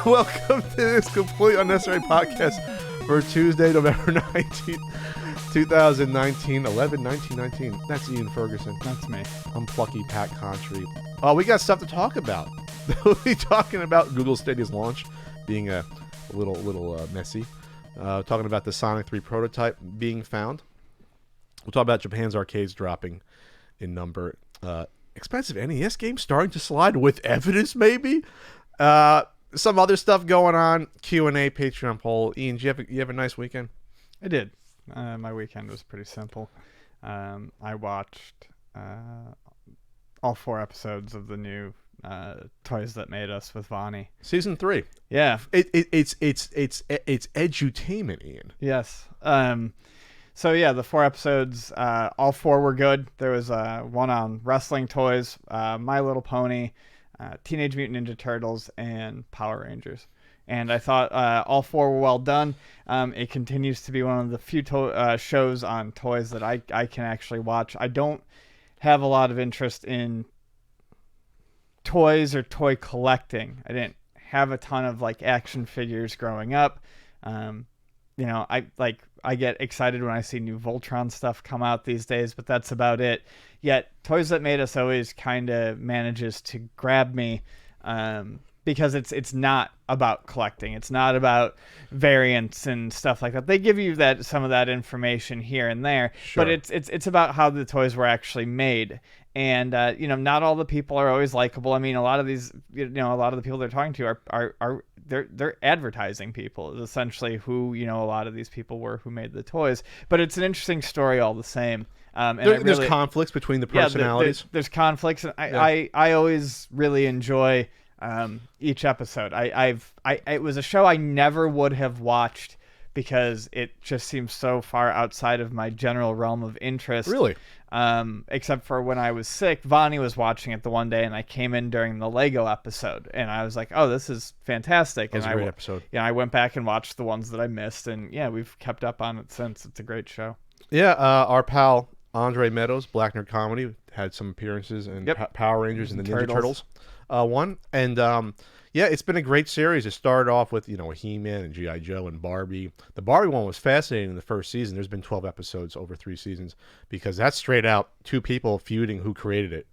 Welcome to this completely unnecessary podcast for Tuesday, November 19th, 2019, 1919. That's Ian Ferguson. That's me. I'm plucky Pat Contry. We got stuff to talk about. We'll be talking about Google Stadia's launch being a little messy. Talking about the Sonic 3 prototype being found. We'll talk about Japan's arcades dropping in number. Expensive NES games starting to slide with evidence, maybe. Some other stuff going on. Q&A, Patreon poll. Ian, did you have a nice weekend? I did. My weekend was pretty simple. I watched all 4 episodes of the new Toys That Made Us with Vonnie. Season 3. Yeah. It's edutainment, Ian. Yes. So yeah, the 4 episodes, all 4 were good. There was one on wrestling toys, My Little Pony, Teenage Mutant Ninja Turtles, and Power Rangers. And I thought all 4 were well done. It continues to be one of the few shows on toys that I can actually watch. I don't have a lot of interest in toys or toy collecting. I didn't have a ton of like action figures growing up. I get excited when I see new Voltron stuff come out these days, but that's about it. Yet Toys That Made Us always kind of manages to grab me because it's not about collecting. It's not about variants and stuff like that. They give you some of that information here and there, Sure. but it's about how the toys were actually made. And not all the people are always likable. I mean, a lot of these, a lot of the people they're talking to are they're advertising people, is essentially who a lot of these people were who made the toys. But it's an interesting story all the same. And there's conflicts between the personalities. There's conflicts, and I always really enjoy each episode. It was a show I never would have watched because it just seems so far outside of my general realm of interest. Really? Except for when I was sick, Vonnie was watching it the one day, and I came in during the Lego episode, and I was like, "Oh, this is fantastic!" That was a great episode. Yeah, I went back and watched the ones that I missed, and yeah, we've kept up on it since. It's a great show. Yeah, our pal Andre Meadows, Black Nerd Comedy, had some appearances in Power Rangers and the Ninja Turtles one, and yeah, it's been a great series. It started off with, He-Man and G.I. Joe and Barbie. The Barbie one was fascinating in the first season. There's been 12 episodes over 3 seasons because that's straight out 2 people feuding who created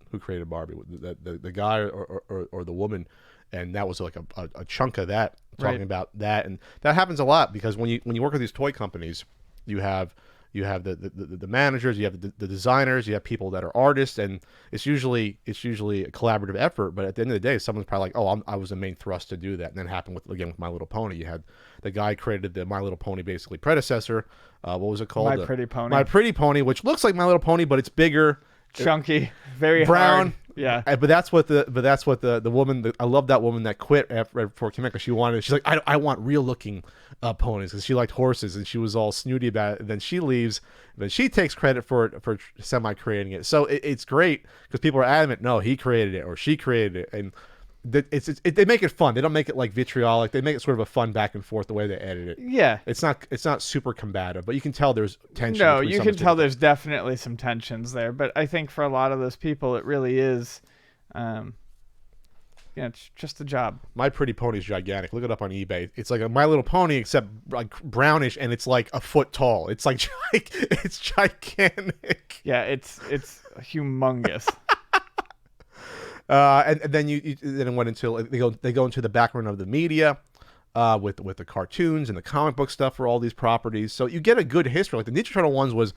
Barbie, the guy or the woman. And that was like a chunk of that, talking about that. And that happens a lot because when you work with these toy companies, you have the managers, you have the designers, you have people that are artists, and it's usually a collaborative effort. But at the end of the day, someone's probably like, "Oh, I was the main thrust to do that." And then it happened with My Little Pony. You had the guy created the My Little Pony basically predecessor. What was it called? My Pretty Pony. My Pretty Pony, which looks like My Little Pony, but it's bigger, chunky, very brown. hard. Yeah, but that's what the woman. I love that woman that quit before it came out because she's like, I want real looking ponies because she liked horses and she was all snooty about it. And then she leaves. And then she takes credit for semi creating it. So it's great because people are adamant. No, he created it or she created it, and they make it fun. They don't make it like vitriolic. They make it sort of a fun back and forth the way they edit it. Yeah, it's not super combative, but you can tell there's tension. No, you can tell there's definitely some tensions there. But I think for a lot of those people, it really is, it's just a job. My Pretty Pony is gigantic. Look it up on eBay. It's like a My Little Pony except like brownish, and it's like a foot tall. It's like it's gigantic. Yeah, it's humongous. And then then it went into they go into the background of the media, with the cartoons and the comic book stuff for all these properties. So you get a good history. Like the Ninja Turtle ones was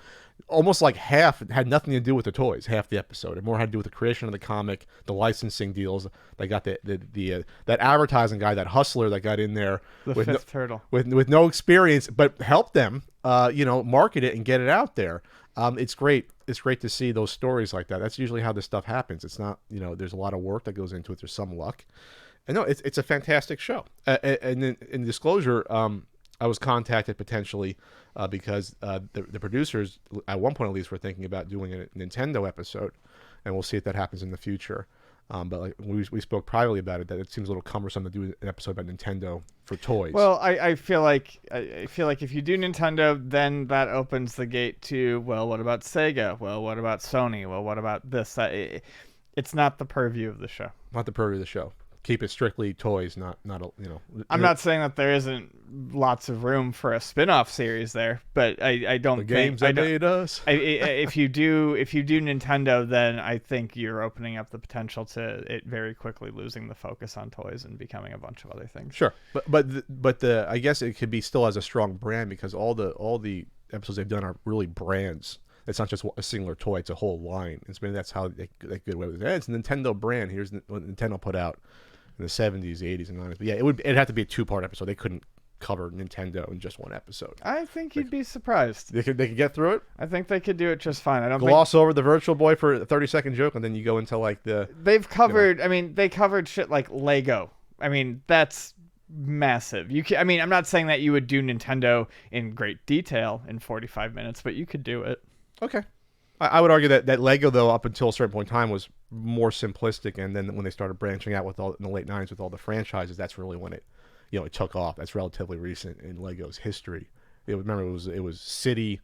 almost like half had nothing to do with the toys, half the episode. It more had to do with the creation of the comic, the licensing deals. They got that advertising guy, that hustler that got in there with fifth turtle with no experience, but helped them market it and get it out there. It's great. It's great to see those stories like that. That's usually how this stuff happens. It's not, there's a lot of work that goes into it. There's some luck. And no, it's a fantastic show. And in disclosure, I was contacted potentially because the producers, at one point at least, were thinking about doing a Nintendo episode. And we'll see if that happens in the future. But like we spoke privately about it, that it seems a little cumbersome to do an episode about Nintendo for toys. Well, I feel like if you do Nintendo, then that opens the gate to, well, what about Sega? Well, what about Sony? Well, what about this? It's not the purview of the show. Not the purview of the show. keep it strictly toys, not I'm not saying that there isn't lots of room for a spin-off series there, but I don't the think games that made us. if you do Nintendo, then I think you're opening up the potential to it very quickly losing the focus on toys and becoming a bunch of other things. Sure, but the I guess it could be still as a strong brand because all the episodes they've done are really brands. It's not just a singular toy; it's a whole line. And maybe that's how they get away with it. It's a Nintendo brand. Here's what Nintendo put out in the 70s, 80s, and 90s. But yeah, it'd have to be a 2-part episode. They couldn't cover Nintendo in just one episode. I think you'd be surprised. They could get through it. I think they could do it just fine. I don't gloss over the Virtual Boy for a 30-second joke, and then you go into like they've covered. I mean, they covered shit like Lego. I mean, that's massive. I'm not saying that you would do Nintendo in great detail in 45 minutes, but you could do it. Okay. I would argue that Lego, though, up until a certain point in time, was more simplistic, and then when they started branching out in the late 90s with all the franchises, that's really when it took off. That's relatively recent in Lego's history. Remember, it was City,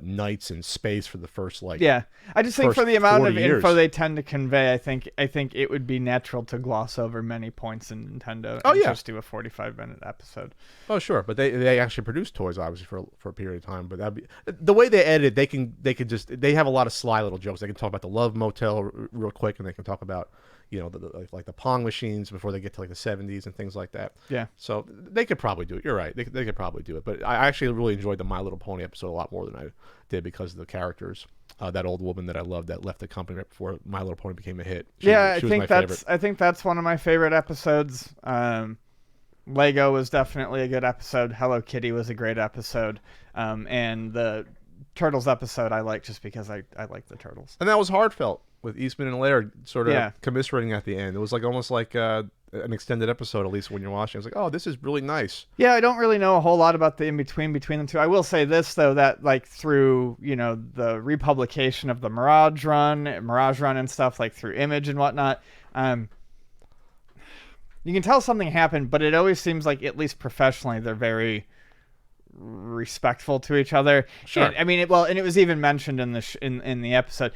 Knights, and Space for the first I just think for the amount of years. info they tend to convey, I think it would be natural to gloss over many points in Nintendo and just do a 45-minute episode. Oh sure, but they actually produce toys obviously for a period of time. But that'd be the way they edit. They have a lot of sly little jokes. They can talk about the Love Motel real quick, and they can talk about like the Pong machines before they get to like the 70s and things like that. Yeah. So they could probably do it. You're right. They could probably do it. But I actually really enjoyed the My Little Pony episode a lot more than I did because of the characters. That old woman that I loved that left the company right before My Little Pony became a hit. I think that's one of my favorite episodes. Lego was definitely a good episode. Hello Kitty was a great episode. And the Turtles episode I like just because I like the Turtles. And that was heartfelt with Eastman and Laird sort of commiserating at the end. It was like almost like an extended episode, at least when you're watching. It's like, oh, this is really nice. Yeah, I don't really know a whole lot about the in-between between them two. I will say this, though, that like through, the republication of the Mirage Run and stuff, like through Image and whatnot, you can tell something happened, but it always seems like, at least professionally, they're very respectful to each other. Sure. And, and it was even mentioned in the in the episode.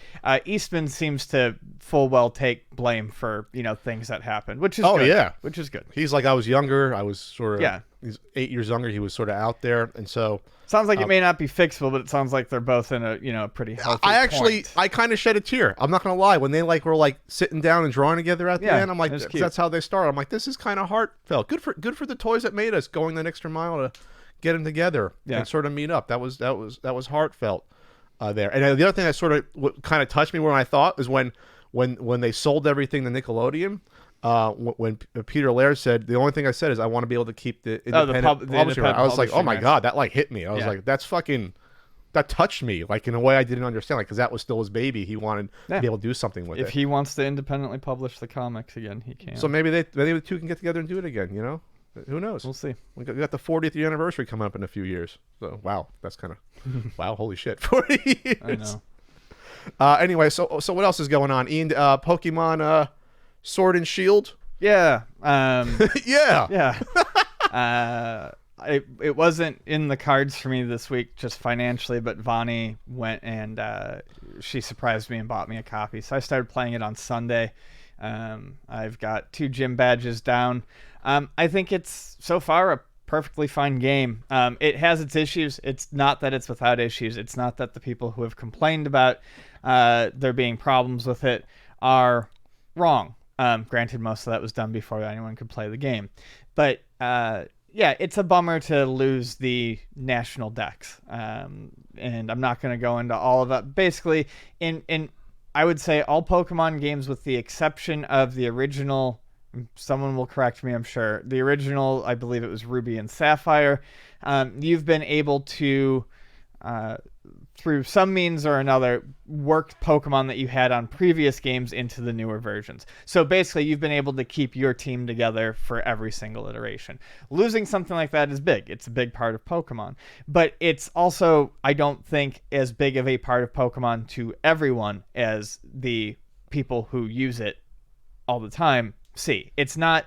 Eastman seems to full well take blame for things that happened, which is good. Which is good. He's like, I was younger. I was sort of He's 8 years younger. He was sort of out there, and so sounds like it may not be fixable, but it sounds like they're both in a pretty healthy. I kind of shed a tear. I'm not gonna lie. When they were sitting down and drawing together at the end, I'm like, that's how they start. I'm like, this is kind of heartfelt. Good for the toys that made us going the extra mile to get them together and sort of meet up. That was heartfelt there. And the other thing that sort of kind of touched me when I thought is when they sold everything to Nickelodeon. When Peter Laird said, the only thing I said is I want to be able to keep the independent publishing. I was like, oh my god, that hit me. I was like, that touched me in a way I didn't understand, because that was still his baby. He wanted to be able to do something with it. If he wants to independently publish the comics again, he can. So maybe the two can get together and do it again. Who knows? We'll see. We got the 40th year anniversary coming up in a few years. So wow, that's kind of wow. Holy shit, 40 years. I know. Anyway, so what else is going on? Ian, Pokemon Sword and Shield. Yeah. Yeah. It wasn't in the cards for me this week, just financially, but Vani went and she surprised me and bought me a copy. So I started playing it on Sunday. I've got 2 gym badges down. I think it's so far a perfectly fine game. It has its issues. It's not that it's without issues. It's not that the people who have complained about there being problems with it are wrong. Granted, most of that was done before anyone could play the game. But it's a bummer to lose the national decks. And I'm not going to go into all of that. Basically, in I would say all Pokemon games, with the exception of the original, someone will correct me, I'm sure, the original, I believe it was Ruby and Sapphire, you've been able to, through some means or another, work Pokemon that you had on previous games into the newer versions. So basically, you've been able to keep your team together for every single iteration. Losing something like that is big. It's a big part of Pokemon. But it's also, I don't think, as big of a part of Pokemon to everyone as the people who use it all the time see. It's not...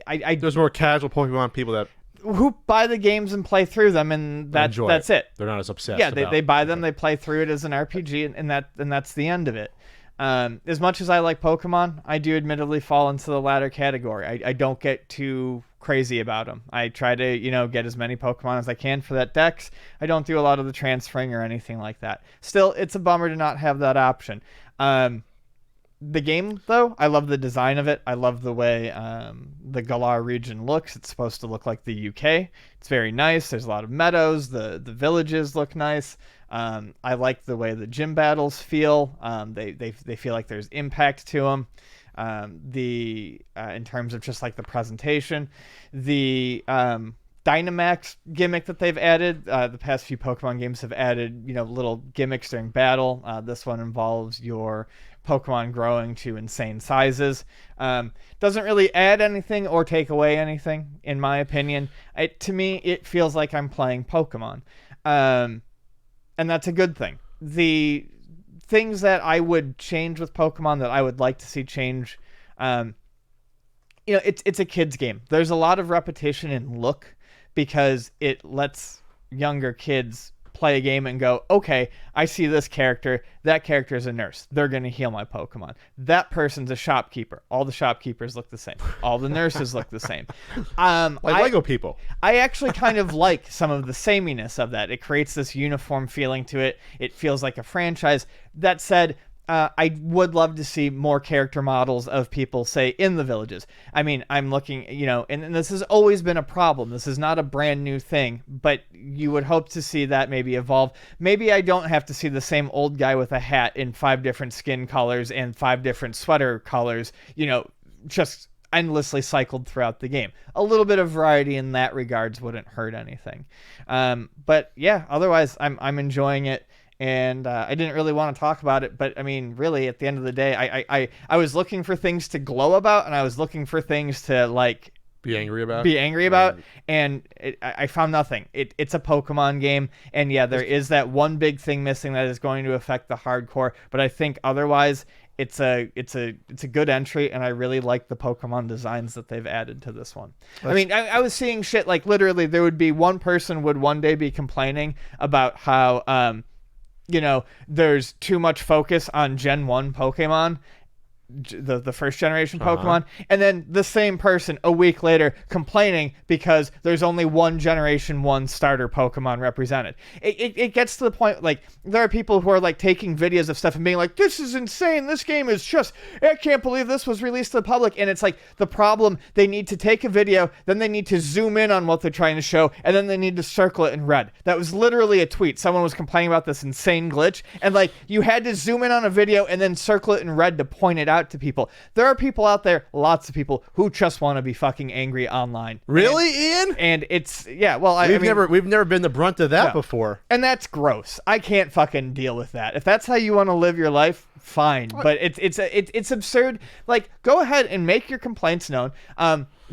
There's more casual Pokemon people that... who buy the games and play through them, and that's it. They're not as obsessed. Yeah, they buy them, they play through it as an RPG, and that's the end of it. As much as I like Pokemon, I do admittedly fall into the latter category. I don't get too crazy about them. I try to, get as many Pokemon as I can for that dex. I don't do a lot of the transferring or anything like that. Still, it's a bummer to not have that option. The game, though, I love the design of it. I love the way the Galar region looks. It's supposed to look like the UK. It's very nice. There's a lot of meadows. The villages look nice. I like the way the gym battles feel. They feel like there's impact to them. In terms of just like the presentation, the Dynamax gimmick that they've added. The past few Pokemon games have added, little gimmicks during battle. This one involves your Pokemon growing to insane sizes. Doesn't really add anything or take away anything, in my opinion. To me, it feels like I'm playing Pokemon. And that's a good thing. The things that I would change with Pokemon that I would like to see change, it's a kid's game. There's a lot of repetition in look because it lets younger kids play a game and go, okay, I see this character. That character is a nurse. They're going to heal my Pokemon. That person's a shopkeeper. All the shopkeepers look the same. All the nurses look the same. Like Lego people. I actually kind of like some of the sameness of that. It creates this uniform feeling to it. It feels like a franchise. That said, I would love to see more character models of people, say, in the villages. I mean, I'm looking, and this has always been a problem. This is not a brand new thing, but you would hope to see that maybe evolve. Maybe I don't have to see the same old guy with a hat in 5 different skin colors and 5 different sweater colors, just endlessly cycled throughout the game. A little bit of variety in that regards wouldn't hurt anything. But yeah, otherwise, I'm enjoying it. And I didn't really want to talk about it, but I mean, really, at the end of the day, I was looking for things to glow about, and I was looking for things to like be angry about. Right. And I found nothing. It's a Pokemon game, and yeah, there is that one big thing missing that is going to affect the hardcore. But I think otherwise, it's a good entry, and I really like the Pokemon designs that they've added to this one. I mean, I was seeing shit like literally there would be one person would one day be complaining about how there's too much focus on Gen 1 Pokemon, the first generation Pokemon, and then the same person a week later complaining because there's only one Generation 1 starter Pokemon represented. It gets to the point, like, there are people who are, like, taking videos of stuff and being like, this is insane, this game is just, I can't believe this was released to the public, and it's like, the problem, they need to take a video, then they need to zoom in on what they're trying to show, and then they need to circle it in red. That was literally a tweet. Someone was complaining about this insane glitch, and, like, you had to zoom in on a video and then circle it in red to point it out to people. There are people out there, lots of people, who just want to be fucking angry online. Really, Ian? And it's, yeah, well, we've never been the brunt of that before. And that's gross. I can't fucking deal with that. If that's how you want to live your life, fine. But it's absurd. Like, go ahead and make your complaints known.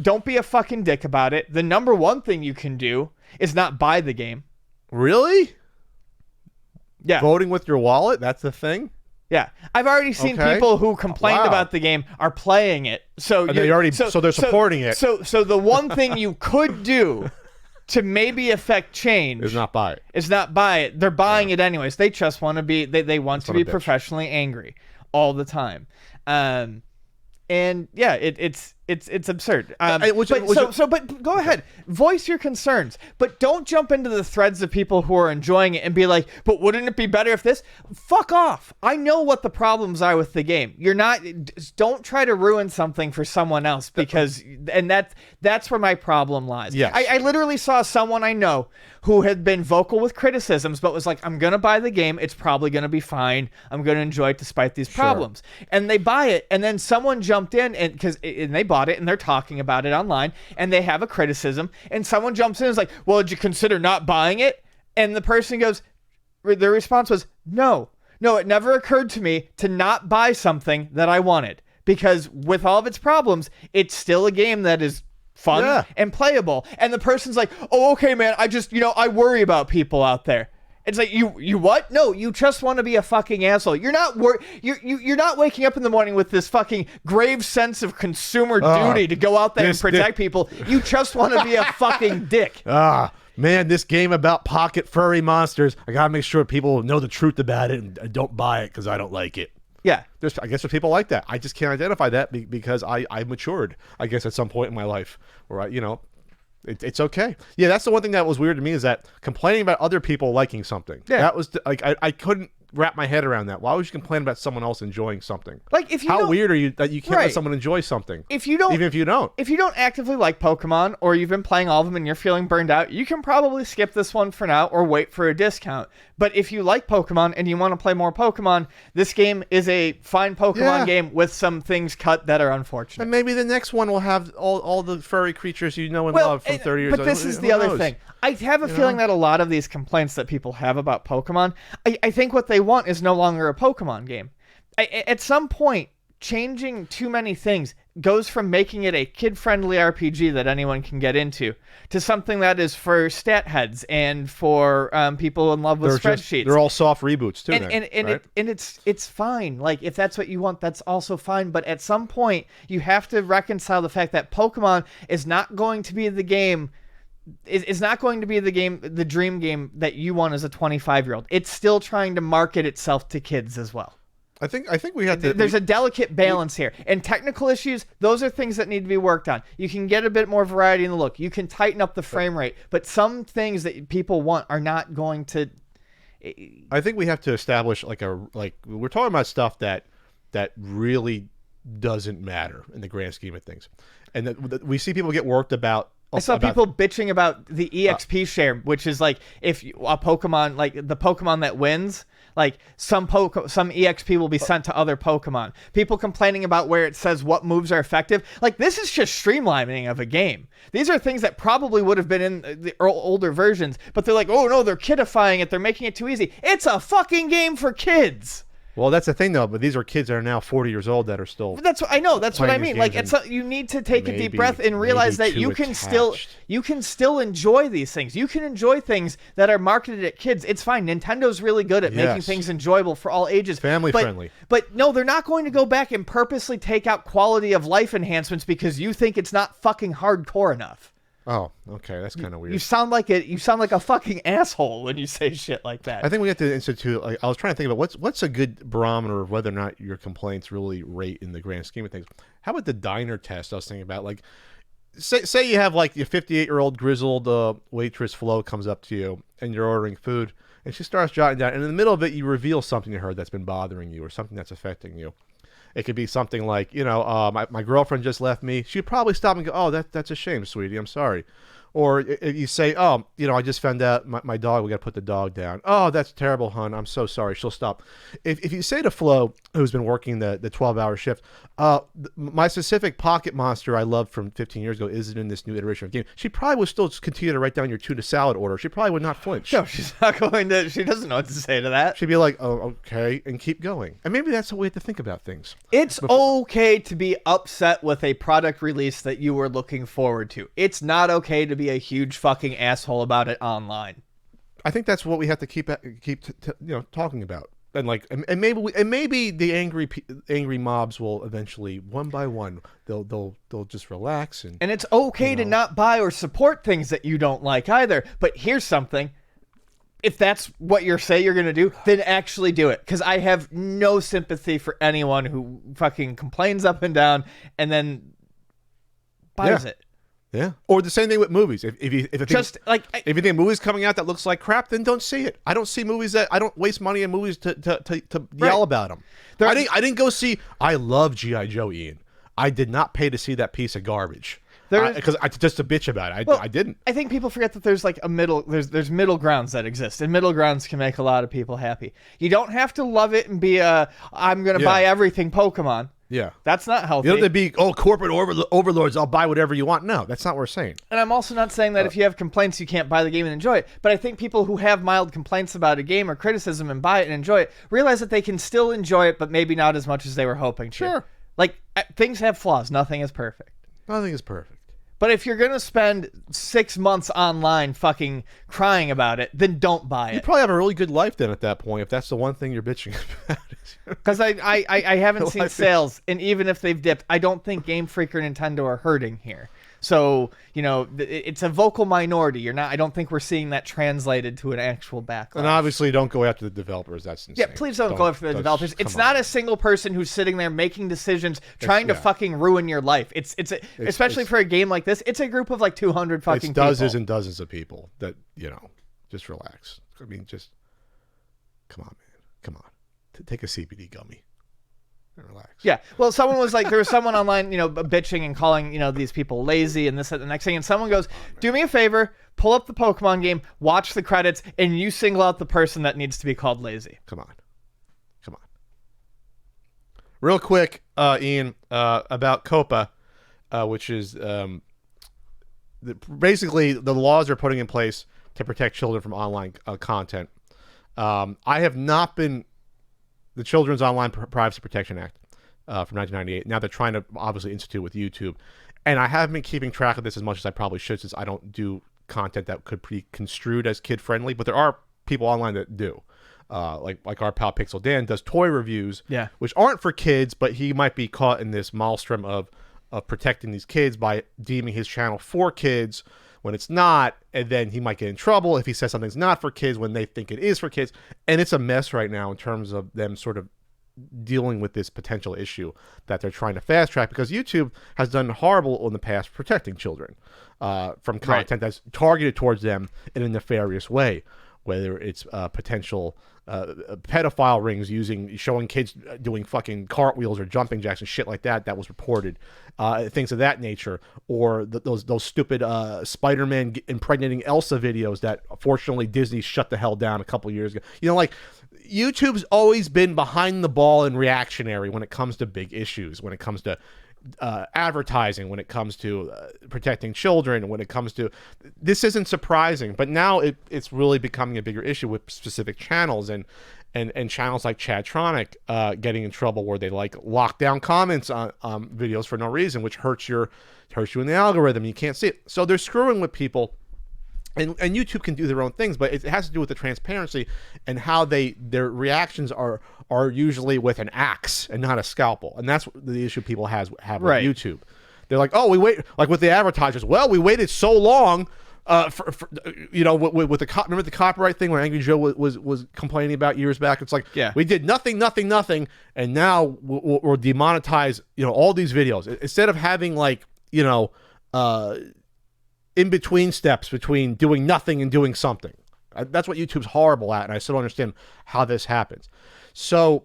Don't be a fucking dick about it. The number one thing you can do is not buy the game. Really? Yeah. Voting with your wallet? That's the thing? Yeah, I've already seen people who complained about the game are playing it. So they're supporting it. So the one thing you could do to maybe affect change is not buy it. They're buying it anyways. They just want to be they want to be professionally angry all the time. And yeah, it's absurd. But go ahead, voice your concerns, but don't jump into the threads of people who are enjoying it and be like, but wouldn't it be better if this? Fuck off. I know what the problems are with the game. Don't try to ruin something for someone else that's where my problem lies. Yes. I literally saw someone I know who had been vocal with criticisms, but was like, I'm going to buy the game. It's probably going to be fine. I'm going to enjoy it despite these problems. And they buy it. And then someone jumped in and they bought it and they're talking about it online and they have a criticism and someone jumps in and is like, well, did you consider not buying it? And the person goes, their response was, no, it never occurred to me to not buy something that I wanted, because with all of its problems, it's still a game that is fun and playable. And the person's like, oh, okay, man, I just, I worry about people out there. It's like, you what? No, you just want to be a fucking asshole. You're not you're not waking up in the morning with this fucking grave sense of consumer duty to go out there and protect people. You just want to be a fucking dick. Man, this game about pocket furry monsters, I gotta make sure people know the truth about it and don't buy it because I don't like it. Yeah. I guess there's people like that. I just can't identify that because I matured, I guess, at some point in my life where it's okay. Yeah, that's the one thing that was weird to me is that complaining about other people liking something. Yeah. That was like I couldn't wrap my head around that. Why would you complain about someone else enjoying something? Like if you how weird are you that you can't let someone enjoy something? If you don't, even if you don't, actively like Pokemon or you've been playing all of them and you're feeling burned out, you can probably skip this one for now or wait for a discount. But if you like Pokemon and you want to play more Pokemon, this game is a fine Pokemon game with some things cut that are unfortunate. And maybe the next one will have all the furry creatures you know and love from 30 years ago. But this is the other thing. I have a feeling that a lot of these complaints that people have about Pokemon, I think what they want is no longer a Pokemon game. At some point, changing too many things goes from making it a kid-friendly RPG that anyone can get into to something that is for stat heads and for people in love with spreadsheets. They're all soft reboots too. And it's fine. Like if that's what you want, that's also fine. But at some point, you have to reconcile the fact that Pokemon is not going to be the game. Is not going to be the dream game that you want as a 25-year-old. It's still trying to market itself to kids as well. I think we have to. There's a delicate balance here, and technical issues. Those are things that need to be worked on. You can get a bit more variety in the look. You can tighten up the frame rate, but some things that people want are not going to. I think we have to establish like we're talking about stuff that really doesn't matter in the grand scheme of things, and that we see people get worked about. I saw people bitching about the EXP share, which is like if a Pokemon, like the Pokemon that wins, like some EXP will be sent to other Pokemon. People complaining about where it says what moves are effective. Like this is just streamlining of a game. These are things that probably would have been in the older versions, but they're like, oh no, they're kidifying it. They're making it too easy. It's a fucking game for kids. Well, that's the thing, though. But these are kids that are now 40 years old that are still. That's what I know. That's what I mean. Like, you need to take a deep breath and realize that you can still enjoy these things. You can enjoy things that are marketed at kids. It's fine. Nintendo's really good at making things enjoyable for all ages, family friendly. But no, they're not going to go back and purposely take out quality of life enhancements because you think it's not fucking hardcore enough. Oh, okay, that's kind of weird. You sound like a fucking asshole when you say shit like that. I think we have to institute. Like, I was trying to think about what's a good barometer of whether or not your complaints really rate in the grand scheme of things. How about the diner test? I was thinking about like, say you have like your 58-year-old grizzled waitress Flo comes up to you and you're ordering food and she starts jotting down, and in the middle of it you reveal something to her that's been bothering you or something that's affecting you. It could be something like, my girlfriend just left me. She'd probably stop and go, oh, that's a shame, sweetie. I'm sorry. Or if you say, oh, I just found out my dog, we got to put the dog down. Oh, that's terrible, hon. I'm so sorry. She'll stop. If you say to Flo, who's been working the 12-hour shift, my specific pocket monster I loved from 15 years ago isn't in this new iteration of the game, she probably would still continue to write down your tuna salad order. She probably would not flinch. No, she's not going to. She doesn't know what to say to that. She'd be like, oh, okay, and keep going. And maybe that's the way to think about things. It's okay to be upset with a product release that you were looking forward to. It's not okay to be a huge fucking asshole about it online. I think that's what we have to keep talking about. And maybe the angry mobs will eventually, one by one, they'll just relax and it's okay to not buy or support things that you don't like either. But here's something: if that's what you're going to do, then actually do it. Because I have no sympathy for anyone who fucking complains up and down and then buys it. Yeah. Or the same thing with movies. If you think a movie's coming out that looks like crap, then don't see it. I don't see movies I don't waste money in movies to yell about them. I didn't go see. I love G.I. Joe, Ian. I did not pay to see that piece of garbage. Because just to bitch about it. I didn't. I think people forget that there's like there's middle grounds that exist, and middle grounds can make a lot of people happy. You don't have to love it and be I'm going to buy everything Pokemon. Yeah. That's not healthy. You don't have to be, corporate overlords, I'll buy whatever you want. No, that's not what we're saying. And I'm also not saying that if you have complaints, you can't buy the game and enjoy it. But I think people who have mild complaints about a game or criticism and buy it and enjoy it realize that they can still enjoy it, but maybe not as much as they were hoping to. Sure. Like, things have flaws. Nothing is perfect. Nothing is perfect. But if you're going to spend 6 months online fucking crying about it, then don't buy it. You probably have a really good life then at that point, if that's the one thing you're bitching about. Because I haven't seen sales, and even if they've dipped, I don't think Game Freak or Nintendo are hurting here. So, it's a vocal minority. I don't think we're seeing that translated to an actual backlash. And obviously, don't go after the developers. That's insane. Yeah, please don't go after the developers. It's not a single person who's sitting there making decisions, trying to fucking ruin your life. Especially for a game like this, it's a group of like 200 fucking people. Dozens and dozens of people that, just relax. I mean, just, come on, man. Come on. Take a CBD gummy. Relax. Yeah. Well, someone was like, there was someone online, bitching and calling, these people lazy and this and the next thing. And someone goes, do me a favor, pull up the Pokemon game, watch the credits, and you single out the person that needs to be called lazy. Come on. Real quick, Ian, about COPA, which is basically the laws they're putting in place to protect children from online content. I have not been... The Children's Online Privacy Protection Act from 1998. Now they're trying to obviously institute with YouTube. And I haven't been keeping track of this as much as I probably should, since I don't do content that could be construed as kid-friendly. But there are people online that do. Like our pal Pixel Dan does toy reviews, which aren't for kids, but he might be caught in this maelstrom of protecting these kids by deeming his channel for kids when it's not, and then he might get in trouble if he says something's not for kids when they think it is for kids. And it's a mess right now in terms of them sort of dealing with this potential issue that they're trying to fast track, because YouTube has done horrible in the past protecting children from content that's targeted towards them in a nefarious way, whether it's potential pedophile rings showing kids doing fucking cartwheels or jumping jacks and shit like that was reported, things of that nature, or those stupid Spider-Man impregnating Elsa videos that fortunately Disney shut the hell down a couple years ago. YouTube's always been behind the ball and reactionary when it comes to big issues, when it comes to advertising, when it comes to protecting children, when it comes to... This isn't surprising, but now it's really becoming a bigger issue with specific channels and channels like Chadtronic getting in trouble where they lock down comments on videos for no reason, which hurts you in the algorithm. You can't see it. So they're screwing with people. And YouTube can do their own things, but it has to do with the transparency and how their reactions are usually with an axe and not a scalpel. And that's the issue people have with YouTube. They're like, oh, we wait, like with the advertisers. Well, we waited so long with remember the copyright thing where Angry Joe was complaining about years back. It's like, we did nothing, and now we're demonetize all these videos instead of having in between steps between doing nothing and doing something. That's what YouTube's horrible at, and I still don't understand how this happens. So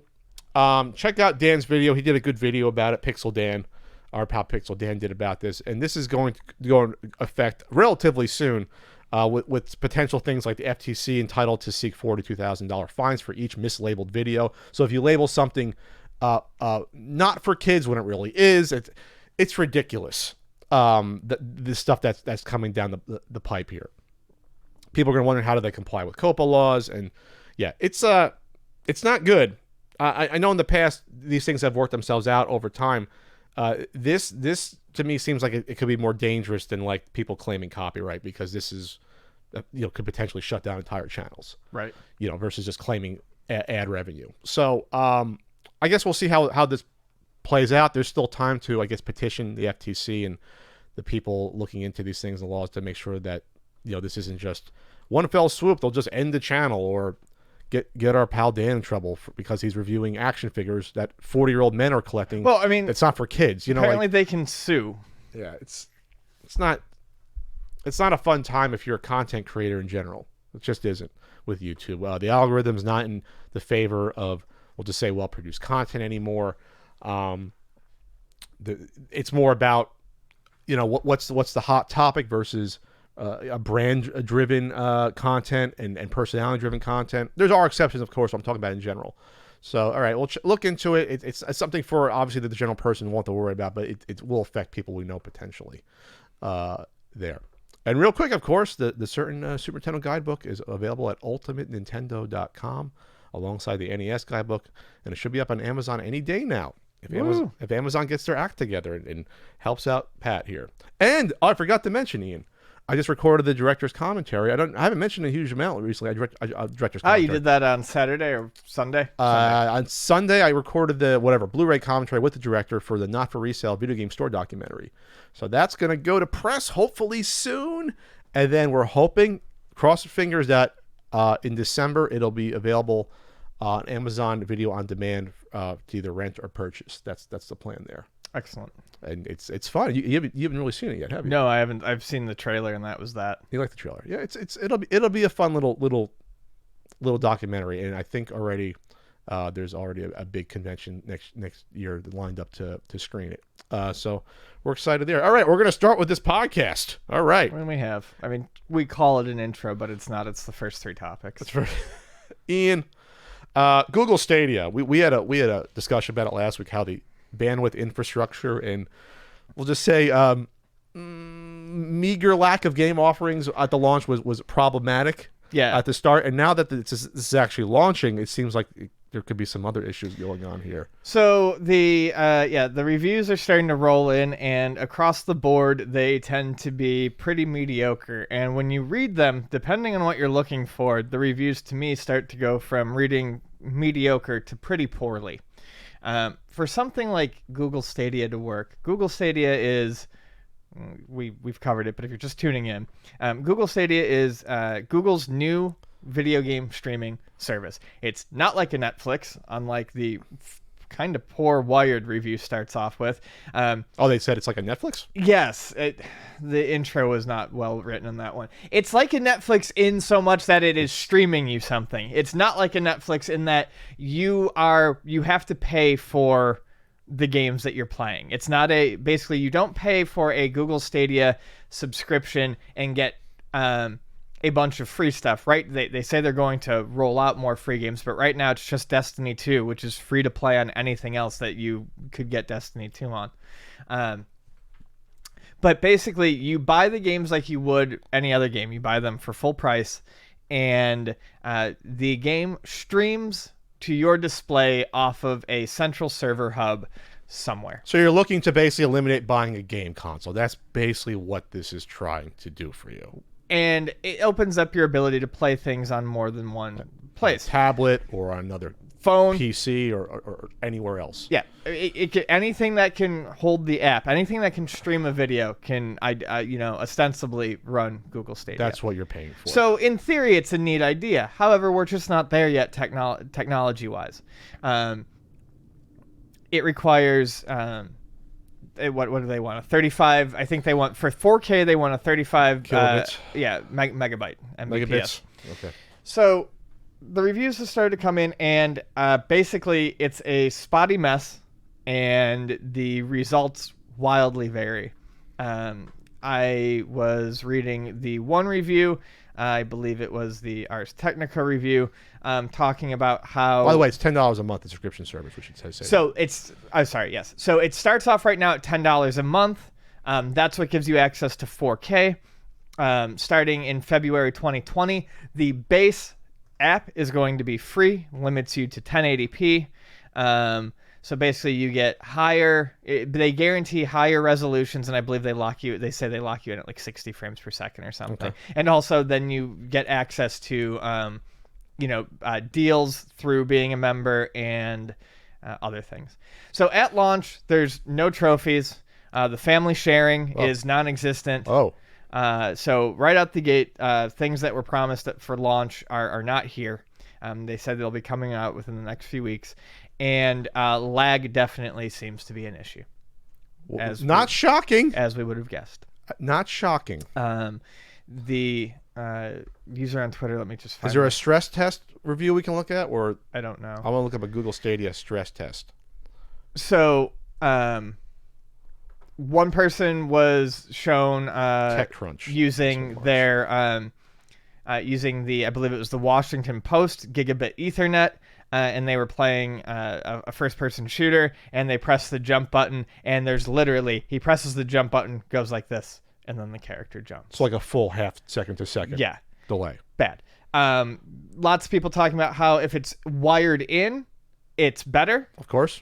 check out Dan's video. He did a good video about it. Pixel Dan, our pal Pixel Dan, did about this, and this is going to go into effect relatively soon with potential things like the FTC entitled to seek $42,000 fines for each mislabeled video. So if you label something not for kids when it really is, it's ridiculous. The stuff that's coming down the pipe here. People are going to wonder, how do they comply with COPA laws? And it's not good. I know in the past these things have worked themselves out over time. This to me seems like it could be more dangerous than like people claiming copyright, because this is could potentially shut down entire channels, right? Versus just claiming ad revenue. So I guess we'll see how this plays out. There's still time to, I guess, petition the FTC and the people looking into these things and laws to make sure that this isn't just one fell swoop. They'll just end the channel or get our pal Dan in trouble because he's reviewing action figures that 40-year-old men are collecting. Well, I mean, it's not for kids. Apparently, they can sue. Yeah, it's not a fun time if you're a content creator in general. It just isn't with YouTube. The algorithm's not in the favor of, we'll just say, well-produced content anymore. It's more about what's the hot topic versus a brand-driven content and personality-driven content. There's are exceptions, of course. I'm talking about in general. So, all right, we'll look into it. It's something for, obviously, that the general person won't have to worry about, but it will affect people we know potentially there. And real quick, of course, the certain Super Nintendo guidebook is available at ultimatenintendo.com alongside the NES guidebook, and it should be up on Amazon any day now. If Amazon gets their act together and helps out Pat here. And I forgot to mention, Ian, I just recorded the director's commentary. I haven't mentioned a huge amount recently. I director's commentary. You did that on Saturday or Sunday? On Sunday, I recorded the Blu-ray commentary with the director for the Not for Resale Video Game Store documentary. So that's going to go to press hopefully soon. And then we're hoping, cross the fingers, that in December it'll be available on Amazon Video on Demand to either rent or purchase. That's the plan there. Excellent. And it's fun. You haven't really seen it yet, have you? No, I haven't. I've seen the trailer, and that was that. You like the trailer? Yeah, it'll be a fun little documentary, and I think already there's already a big convention next year lined up to screen it. So we're excited there. All right, we're gonna start with this podcast. All right. When we have, we call it an intro, but it's not. It's the first 3 topics. That's right. Ian, Google Stadia. We had a discussion about it last week. How the bandwidth infrastructure and we'll just say meager lack of game offerings at the launch was problematic at the start, and now that this is actually launching, it seems like there could be some other issues going on here. So the reviews are starting to roll in, and across the board they tend to be pretty mediocre, and when you read them, depending on what you're looking for, the reviews to me start to go from reading mediocre to pretty poorly. For something like Google Stadia to work, Google Stadia is, we've covered it, but if you're just tuning in, Google Stadia is Google's new video game streaming service. It's not like a Netflix, unlike the kind of poor Wired review starts off with. They said it's like a Netflix? Yes. The intro was not well written on that one. It's like a Netflix in so much that it is streaming you something. It's not like a Netflix in that you have to pay for the games that you're playing. It's not basically you don't pay for a Google Stadia subscription and get a bunch of free stuff, right? They say they're going to roll out more free games, but right now it's just Destiny 2, which is free to play on anything else that you could get Destiny 2 on. But basically, you buy the games like you would any other game. You buy them for full price, and the game streams to your display off of a central server hub somewhere. So you're looking to basically eliminate buying a game console. That's basically what this is trying to do for you. And it opens up your ability to play things on more than one place. A tablet or on another phone, PC, or anywhere else. Yeah, anything that can hold the app, anything that can stream a video can, ostensibly run Google Stadia. That's what you're paying for. So in theory, it's a neat idea. However, we're just not there yet technology-wise. It requires. What do they want? A 35? I think they want for 4K. They want a 35 kilobits. Megabyte Mbps. Megabits. Okay. So the reviews have started to come in, and basically it's a spotty mess, and the results wildly vary. I was reading the one review. I believe it was the Ars Technica review, talking about how... By the way, it's $10 a month, the subscription service, which should say. So it's... yes. So it starts off right now at $10 a month. That's what gives you access to 4K. Starting in February 2020, the base app is going to be free, limits you to 1080p. So basically you get they guarantee higher resolutions, and I believe they say they lock you in at like 60 frames per second or something. Okay. And also then you get access to, deals through being a member and other things. So at launch, there's no trophies. The family sharing is non-existent. So right out the gate, things that were promised for launch are not here. They said they'll be coming out within the next few weeks. And lag definitely seems to be an issue. Not shocking. As we would have guessed. Not shocking. The user on Twitter, let me just find Is there a stress test review we can look at? Or I don't know. I want to look up a Google Stadia stress test. So, one person was shown TechCrunch using their I believe it was the Washington Post gigabit Ethernet. And they were playing a first-person shooter, and they press the jump button, and there's literally, he presses the jump button, goes like this, and then the character jumps. It's like a full half second to second delay. Bad. Lots of people talking about how if it's wired in, it's better. Of course.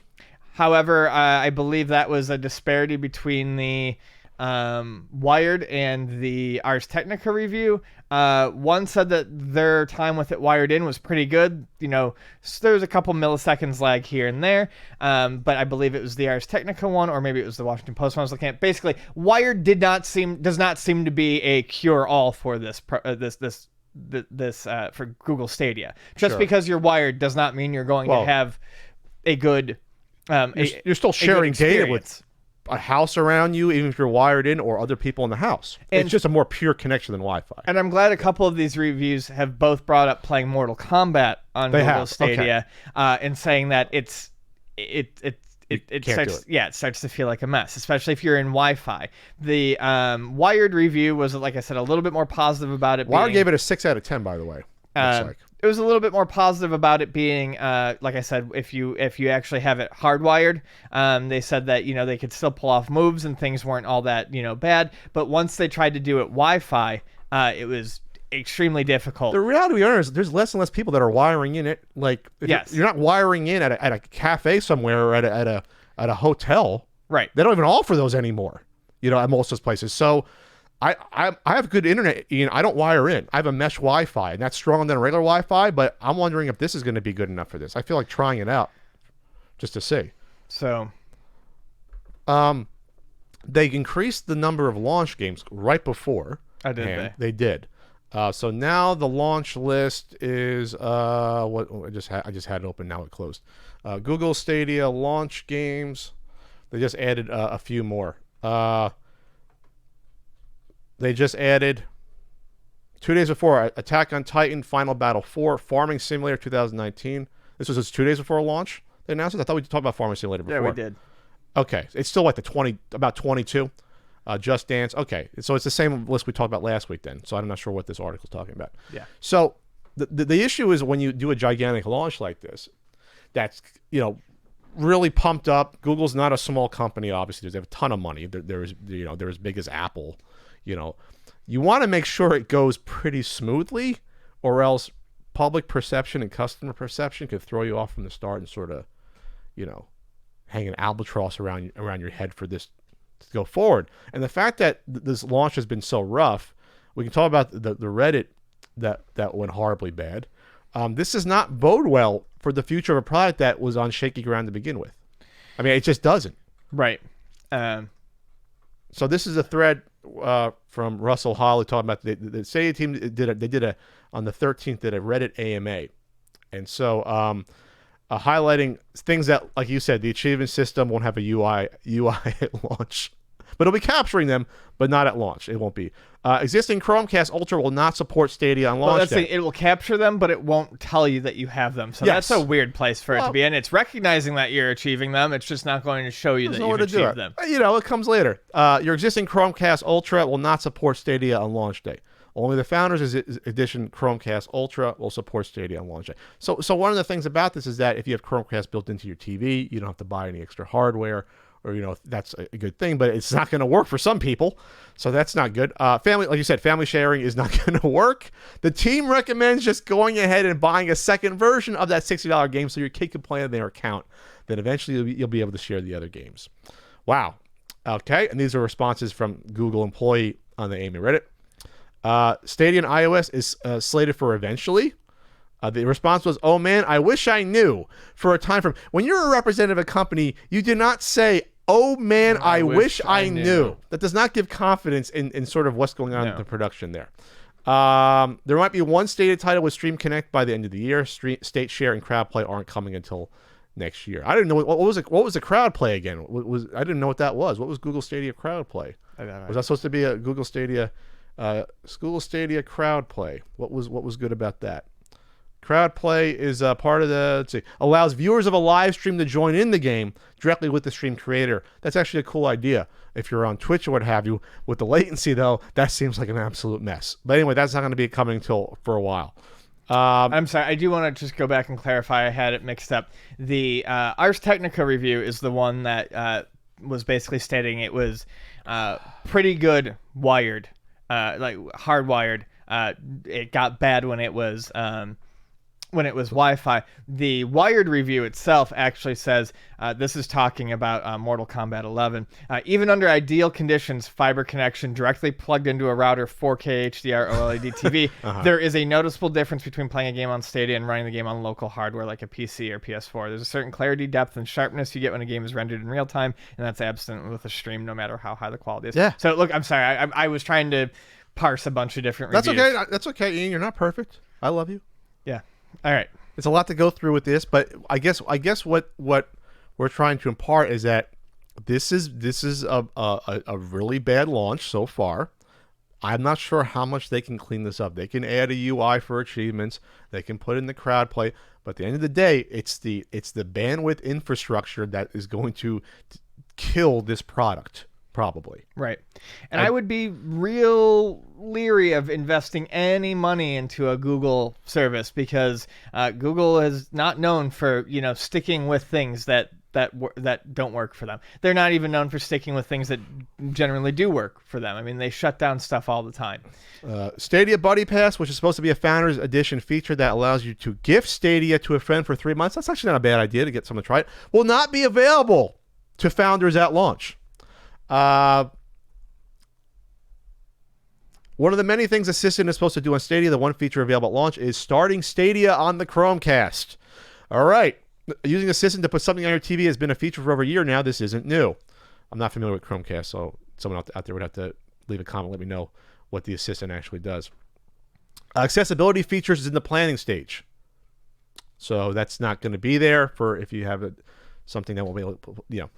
However, I believe that was a disparity between the Wired and the Ars Technica review. One said that their time with it wired in was pretty good. So there was a couple milliseconds lag here and there, but I believe it was the Ars Technica one, or maybe it was the Washington Post one I was looking at. Basically, wired does not seem to be a cure-all for this for Google Stadia. Just because you're wired does not mean you're going to have a good. You're still sharing data with a house around you, even if you're wired in, or other people in the house. It's just a more pure connection than Wi-Fi. And I'm glad a couple of these reviews have both brought up playing Mortal Kombat on Google Stadia, and saying that it starts to feel like a mess, especially if you're in Wi-Fi. The Wired review was, like I said, a little bit more positive about it. Wired gave it a 6 out of 10, by the way. It was a little bit more positive about it being, like I said, if you actually have it hardwired. They said that they could still pull off moves and things weren't all that bad. But once they tried to do it Wi-Fi, it was extremely difficult. The reality is there's less and less people that are wiring in it. Like, you're not wiring in at a cafe somewhere or at a hotel. Right. They don't even offer those anymore. At most of those places. So. I have good internet, Ian. I don't wire in. I have a mesh Wi-Fi, and that's stronger than regular Wi-Fi, but I'm wondering if this is going to be good enough for this. I feel like trying it out just to see. So, they increased the number of launch games right before. They did. So now the launch list is what I just had it open. Now it closed. Google Stadia launch games. They just added a few more. They just added 2 days before Attack on Titan, Final Battle 4, Farming Simulator 2019. This was just 2 days before launch. They announced it. I thought we talked about Farming Simulator before. Yeah, we did. Okay, it's still like about 22. Just Dance. Okay, so it's the same list we talked about last week then. So I'm not sure what this article's talking about. Yeah. So the issue is when you do a gigantic launch like this, that's really pumped up. Google's not a small company. Obviously, they have a ton of money. They're as big as Apple. You want to make sure it goes pretty smoothly, or else public perception and customer perception could throw you off from the start and sort of, hang an albatross around your head for this to go forward. And the fact that this launch has been so rough, we can talk about the Reddit that went horribly bad. This does not bode well for the future of a product that was on shaky ground to begin with. I mean, it just doesn't. Right. So this is a thread from Russell Holly talking about the Stadia team on the 13th did a Reddit AMA, and so highlighting things that, like you said, the achievement system won't have a UI at launch, but it'll be capturing them, but not at launch. It won't be. Existing Chromecast Ultra will not support Stadia on launch day. It will capture them, but it won't tell you that you have them. So that's a weird place for it to be in. It's recognizing that you're achieving them. It's just not going to show you that you've achieved them. It comes later. Your existing Chromecast Ultra will not support Stadia on launch day. Only the Founders Edition Chromecast Ultra will support Stadia on launch day. So one of the things about this is that if you have Chromecast built into your TV, you don't have to buy any extra hardware. Or, that's a good thing, but it's not going to work for some people. So that's not good. Family, like you said, family sharing is not going to work. The team recommends just going ahead and buying a second version of that $60 game so your kid can play on their account. Then eventually you'll be able to share the other games. Wow. Okay. And these are responses from Google employee on the AMA Reddit. Stadia on iOS is slated for eventually. The response was, "Oh man, I wish I knew." For a time frame, when you're a representative of a company, you do not say, "Oh man, I wish I knew." That does not give confidence in sort of what's going on in the production there. There might be one Stadia title with Stream Connect by the end of the year. State Share and Crowd Play aren't coming until next year. I didn't know what was the Crowd Play again. I didn't know what that was. What was Google Stadia Crowd Play? Was that supposed to be a Google Stadia Crowd Play? What was good about that? Crowd Play is part of allows viewers of a live stream to join in the game directly with the stream creator. That's actually a cool idea. If you're on Twitch or what have you, with the latency though, that seems like an absolute mess. But anyway, that's not going to be coming for a while. I'm sorry, I do want to just go back and clarify. I had it mixed up. The Ars Technica review is the one that was basically stating it was pretty good wired, like hardwired. It got bad when it was when it was Wi-Fi. The Wired review itself actually says, this is talking about Mortal Kombat 11. Even under ideal conditions, fiber connection directly plugged into a router, 4K HDR OLED TV, there is a noticeable difference between playing a game on Stadia and running the game on local hardware like a PC or PS4. There's a certain clarity, depth, and sharpness you get when a game is rendered in real time, and that's absent with a stream, no matter how high the quality is. Yeah. So look, I'm sorry, I was trying to parse a bunch of different reviews. That's okay. That's okay, Ian. You're not perfect. I love you. Yeah. All right. It's a lot to go through with this, but I guess what we're trying to impart is that this is a really bad launch so far. I'm not sure how much they can clean this up. They can add a UI for achievements. They can put in the crowd play. But at the end of the day, it's the bandwidth infrastructure that is going to kill this product. Probably. Right. And I would be real leery of investing any money into a Google service because Google is not known for, sticking with things that don't work for them. They're not even known for sticking with things that generally do work for them. I mean, they shut down stuff all the time. Stadia Buddy Pass, which is supposed to be a Founders Edition feature that allows you to gift Stadia to a friend for 3 months. That's actually not a bad idea to get someone to try it. Will not be available to founders at launch. One of the many things Assistant is supposed to do on Stadia, the one feature available at launch, is starting Stadia on the Chromecast. All right. Using Assistant to put something on your TV has been a feature for over a year now. This isn't new. I'm not familiar with Chromecast, so someone out there would have to leave a comment, let me know what the Assistant actually does. Accessibility features is in the planning stage. So that's not going to be there for if you have something that will be able to,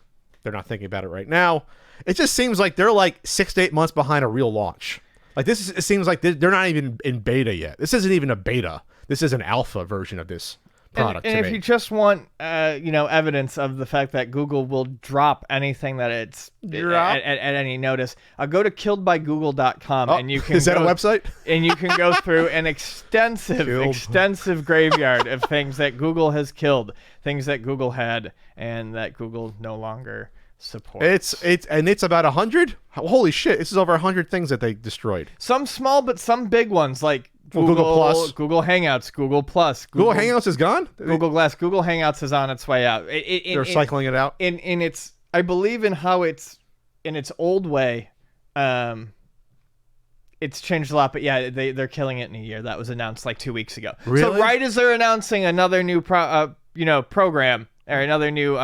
they're not thinking about it right now. It just seems like they're like 6 to 8 months behind a real launch. Like it seems like they're not even in beta yet. This isn't even a beta. This is an alpha version of this product. And if you just want, evidence of the fact that Google will drop anything that it's at any notice, go to killedbygoogle.com and you can. Is that a website? And you can go through an extensive graveyard of things that Google has killed, things that Google had, and that Google no longer supports. It's about 100. Holy shit! This is over 100 things that they destroyed. Some small, but some big ones like. Google Plus, Google Hangouts, Google Plus. Google Hangouts is gone? Google Glass. Google Hangouts is on its way out. They're cycling it out? In its, I believe in how it's, in its old way, it's changed a lot, but yeah, they're killing it in a year. That was announced like 2 weeks ago. Really? So right as they're announcing another new program, or another new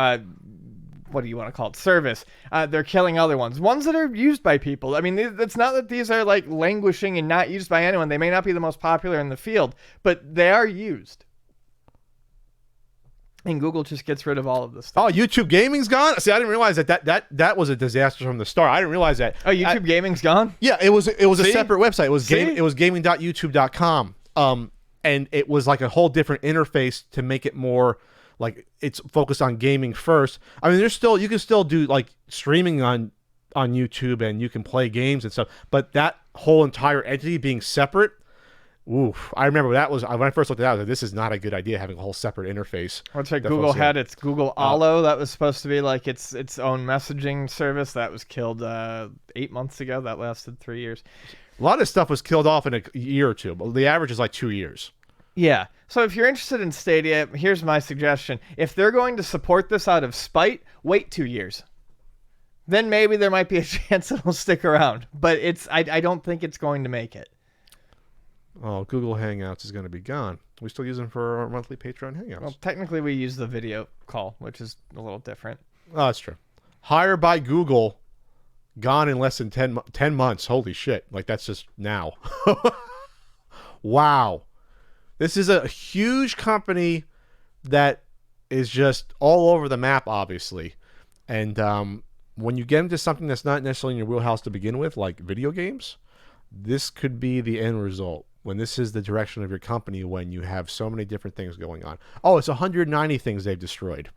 what do you want to call it, service, they're killing other ones that are used by people. I mean, it's not that these are like languishing and not used by anyone. They may not be the most popular in the field, but they are used. And Google just gets rid of all of this stuff. Oh, YouTube Gaming's gone? See, I didn't realize that was a disaster from the start. I didn't realize that. Oh, YouTube Gaming's gone? Yeah, it was a separate website. It was gaming.youtube.com. And it was like a whole different interface to make it more like it's focused on gaming first. I mean, you can still do like streaming on YouTube and you can play games and stuff, but that whole entire entity being separate, oof. I remember that was when I first looked at that, I was like, this is not a good idea having a whole separate interface. That's right. Google had its Google Allo that was supposed to be like its own messaging service that was killed 8 months ago. That lasted 3 years. A lot of stuff was killed off in a year or two, but the average is like 2 years. Yeah. So if you're interested in Stadia, here's my suggestion. If they're going to support this out of spite, wait 2 years. Then maybe there might be a chance it'll stick around. But I don't think it's going to make it. Oh, Google Hangouts is going to be gone. We still use them for our monthly Patreon Hangouts. Well, technically we use the video call, which is a little different. Oh, that's true. Hire by Google, gone in less than 10 months. Holy shit. Like, that's just now. Wow. This is a huge company that is just all over the map, obviously. And when you get into something that's not necessarily in your wheelhouse to begin with, like video games, this could be the end result. When this is the direction of your company, when you have so many different things going on. Oh, it's 190 things they've destroyed.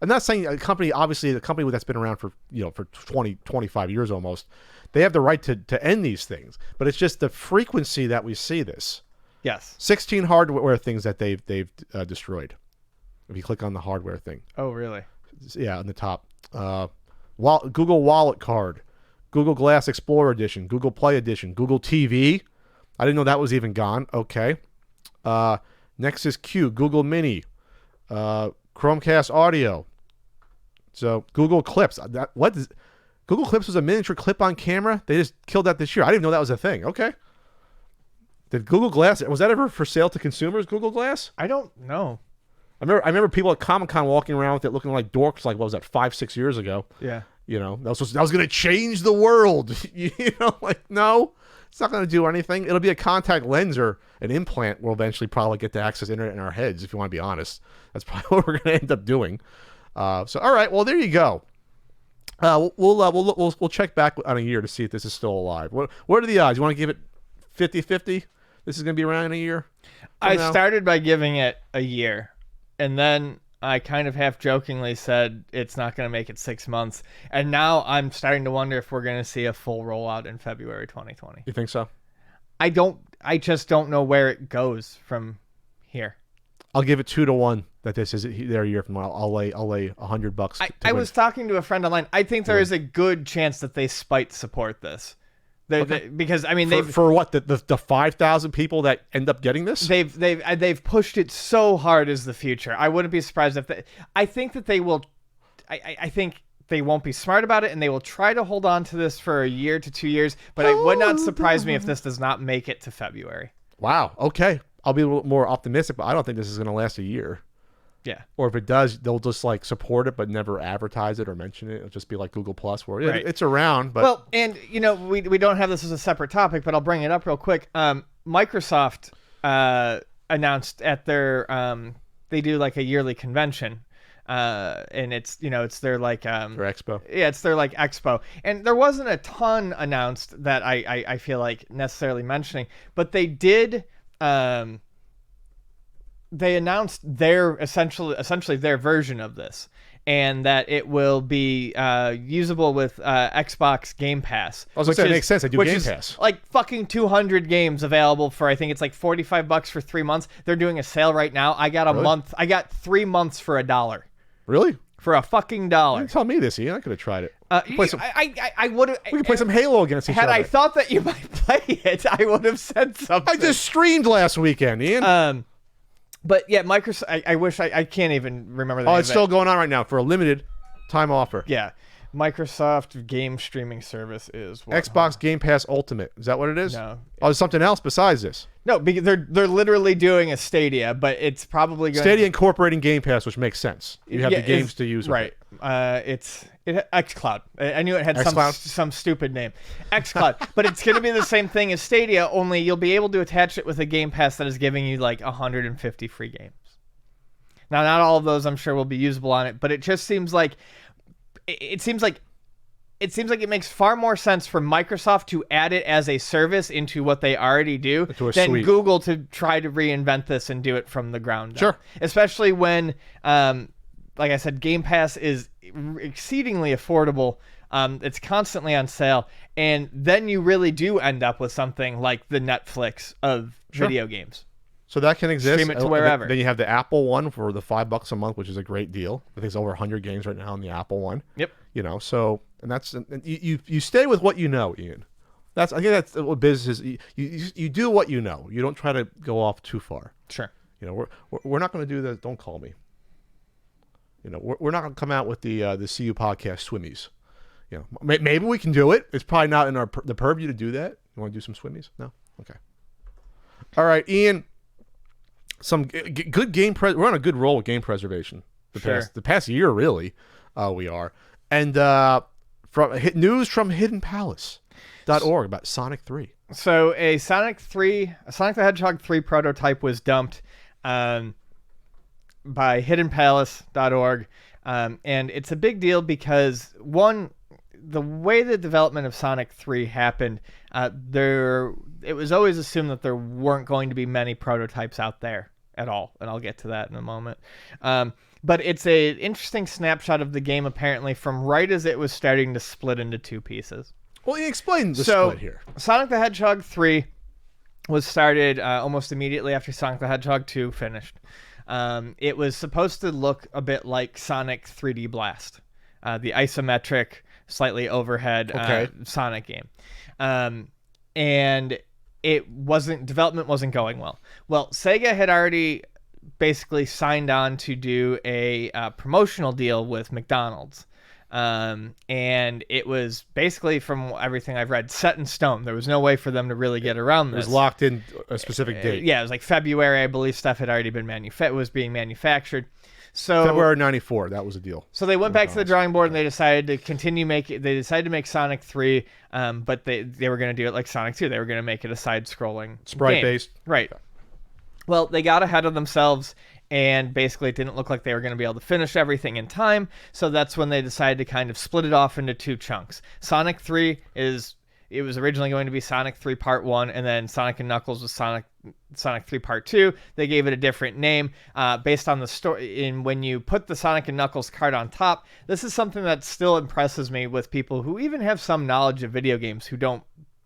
I'm not saying a company, obviously, a company that's been around for 20, 25 years almost, they have the right to end these things. But it's just the frequency that we see this. Yes. 16 hardware things that they've destroyed. If you click on the hardware thing. Oh, really? Yeah, on the top. Google Wallet Card, Google Glass Explorer Edition, Google Play Edition, Google TV. I didn't know that was even gone. Okay. Nexus Q, Google Mini, Chromecast Audio. So Google Clips. Google Clips was a miniature clip-on camera? They just killed that this year. I didn't even know that was a thing. Okay. Did Google Glass, was that ever for sale to consumers, Google Glass? I don't know. I remember people at Comic-Con walking around with it looking like dorks, like, what was that, 5-6 years ago? Yeah. You know, that was going to change the world. You know, like, no, it's not going to do anything. It'll be a contact lens or an implant. We'll eventually probably get to access internet in our heads, if you want to be honest. That's probably what we're going to end up doing. So, all right, well, there you go. We'll check back on a year to see if this is still alive. What are the odds? You want to give it 50-50? This is going to be around in a year? I started by giving it a year, and then I kind of half-jokingly said it's not going to make it 6 months, and now I'm starting to wonder if we're going to see a full rollout in February 2020. You think so? I just don't know where it goes from here. I'll give it 2-1 that this is their year from now. I'll lay $100. I was talking to a friend online. I think there is a good chance that they spite support this. Because I mean, for what the 5,000 people that end up getting this, they've pushed it so hard as the future. I wouldn't be surprised if I think that they will. I think they won't be smart about it, and they will try to hold on to this for a year to 2 years. But it would not surprise me if this does not make it to February. Wow. Okay, I'll be a little more optimistic, but I don't think this is going to last a year. Yeah. Or if it does, they'll just like support it but never advertise it or mention it. It'll just be like Google Plus where it's around. But well, and you know, we don't have this as a separate topic, but I'll bring it up real quick. Microsoft announced at their they do like a yearly convention. And it's their like their expo. Yeah, it's their like expo. And there wasn't a ton announced that I feel like necessarily mentioning, but they did they announced their essentially their version of this, and that it will be usable with Xbox Game Pass. I was gonna say, it makes sense. They do Game Pass. Like fucking 200 games available for, I think it's like $45 for 3 months. They're doing a sale right now. I got a month. I got 3 months for $1. Really? For a fucking $1. You tell me this, Ian. I could have tried it. I would have. We could play some Halo against each other. Had I thought that you might play it, I would have said something. I just streamed last weekend, Ian. But yeah, Microsoft. I wish I can't even remember the name it's still going on right now for a limited time offer. Yeah, Microsoft game streaming service is what? Xbox Game Pass Ultimate. Is that what it is? No. Oh, there's something else besides this. No, because they're literally doing a Stadia, but it's probably going Stadia incorporating Game Pass, which makes sense. You have the games to use. Right. It's xCloud. I knew it had some stupid name. xCloud. But it's going to be the same thing as Stadia, only you'll be able to attach it with a Game Pass that is giving you like 150 free games. Now, not all of those I'm sure will be usable on it, but it just seems like it makes far more sense for Microsoft to add it as a service into what they already do than Google to try to reinvent this and do it from the ground up. Sure. Especially when, like I said, Game Pass is exceedingly affordable. It's constantly on sale. And then you really do end up with something like the Netflix of video games. So that can exist. Stream it to wherever. Then you have the Apple one for the $5 a month, which is a great deal. I think it's over 100 games right now on the Apple one. Yep. So and you stay with what you know, Ian. I think that's what business is. You do what you know. You don't try to go off too far. Sure. We're not going to do the don't call me. We're not going to come out with the CU podcast swimmies. Maybe we can do it. It's probably not in the purview to do that. You want to do some swimmies? No. Okay. All right, Ian. Some good game. We're on a good roll with game preservation. The past year, really, we are. And from news from HiddenPalace.org about Sonic 3. So a Sonic the Hedgehog 3 prototype was dumped by HiddenPalace.org, and it's a big deal because the way the development of Sonic 3 happened, it was always assumed that there weren't going to be many prototypes out there at all, and I'll get to that in a moment. But it's an interesting snapshot of the game, apparently, from right as it was starting to split into two pieces. Well, you explained the split here. Sonic the Hedgehog 3 was started almost immediately after Sonic the Hedgehog 2 finished. It was supposed to look a bit like Sonic 3D Blast, the isometric, slightly overhead Sonic game. And development wasn't going well. Well, Sega had already basically signed on to do a promotional deal with McDonald's. And it was basically, from everything I've read, set in stone. There was no way for them to really get around this. It was locked in a specific date. Yeah, it was like February, I believe. Stuff had already been being manufactured. So February '94, that was the deal. So they went back to the drawing board and they decided to continue They decided to make Sonic 3, but they were going to do it like Sonic 2. They were going to make it a side-scrolling sprite-based. Right. Yeah. Well, they got ahead of themselves, and basically it didn't look like they were going to be able to finish everything in time. So that's when they decided to kind of split it off into 2 chunks. Sonic 3 it was originally going to be Sonic 3 Part 1, and then Sonic and Knuckles was Sonic 3 Part 2. They gave it a different name based on the story. And when you put the Sonic and Knuckles card on top, this is something that still impresses me with people who even have some knowledge of video games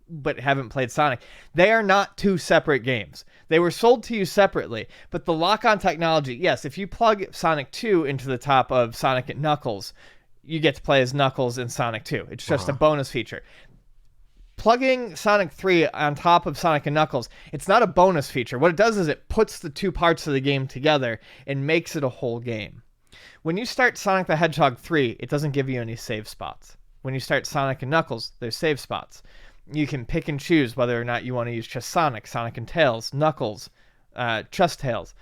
but haven't played Sonic. They are not 2 separate games. They were sold to you separately, but the lock-on technology, yes, if you plug Sonic 2 into the top of Sonic and Knuckles, you get to play as Knuckles in Sonic 2. It's just a bonus feature. Plugging Sonic 3 on top of Sonic and Knuckles, it's not a bonus feature. What it does is it puts the 2 parts of the game together and makes it a whole game. When you start Sonic the Hedgehog 3, it doesn't give you any save spots. When you start Sonic and Knuckles, there's save spots. You can pick and choose whether or not you want to use just Sonic and Tails, Knuckles, just Tails.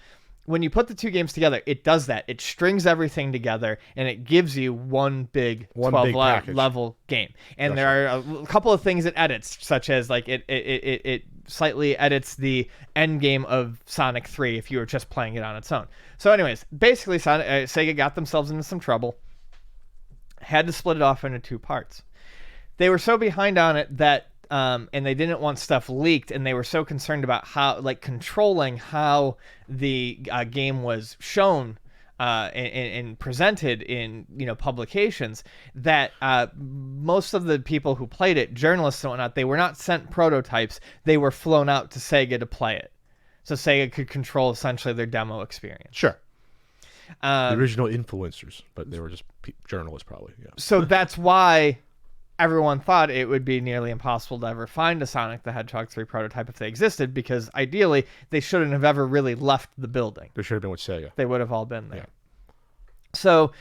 When you put the 2 games together, it does that. It strings everything together, and it gives you one big 12-level game. And there are a couple of things it edits, such as like it slightly edits the end game of Sonic 3 if you were just playing it on its own. So anyways, basically Sega got themselves into some trouble, had to split it off into 2 parts. They were so behind on it that and they didn't want stuff leaked, and they were so concerned about controlling how the game was shown and presented in publications, that most of the people who played it, journalists and whatnot, they were not sent prototypes. They were flown out to Sega to play it, so Sega could control essentially their demo experience. Sure. The original influencers, but they were just journalists probably. Yeah. So that's why everyone thought it would be nearly impossible to ever find a Sonic the Hedgehog 3 prototype if they existed, because ideally they shouldn't have ever really left the building. They should have been with Sega. They would have all been there. Yeah. So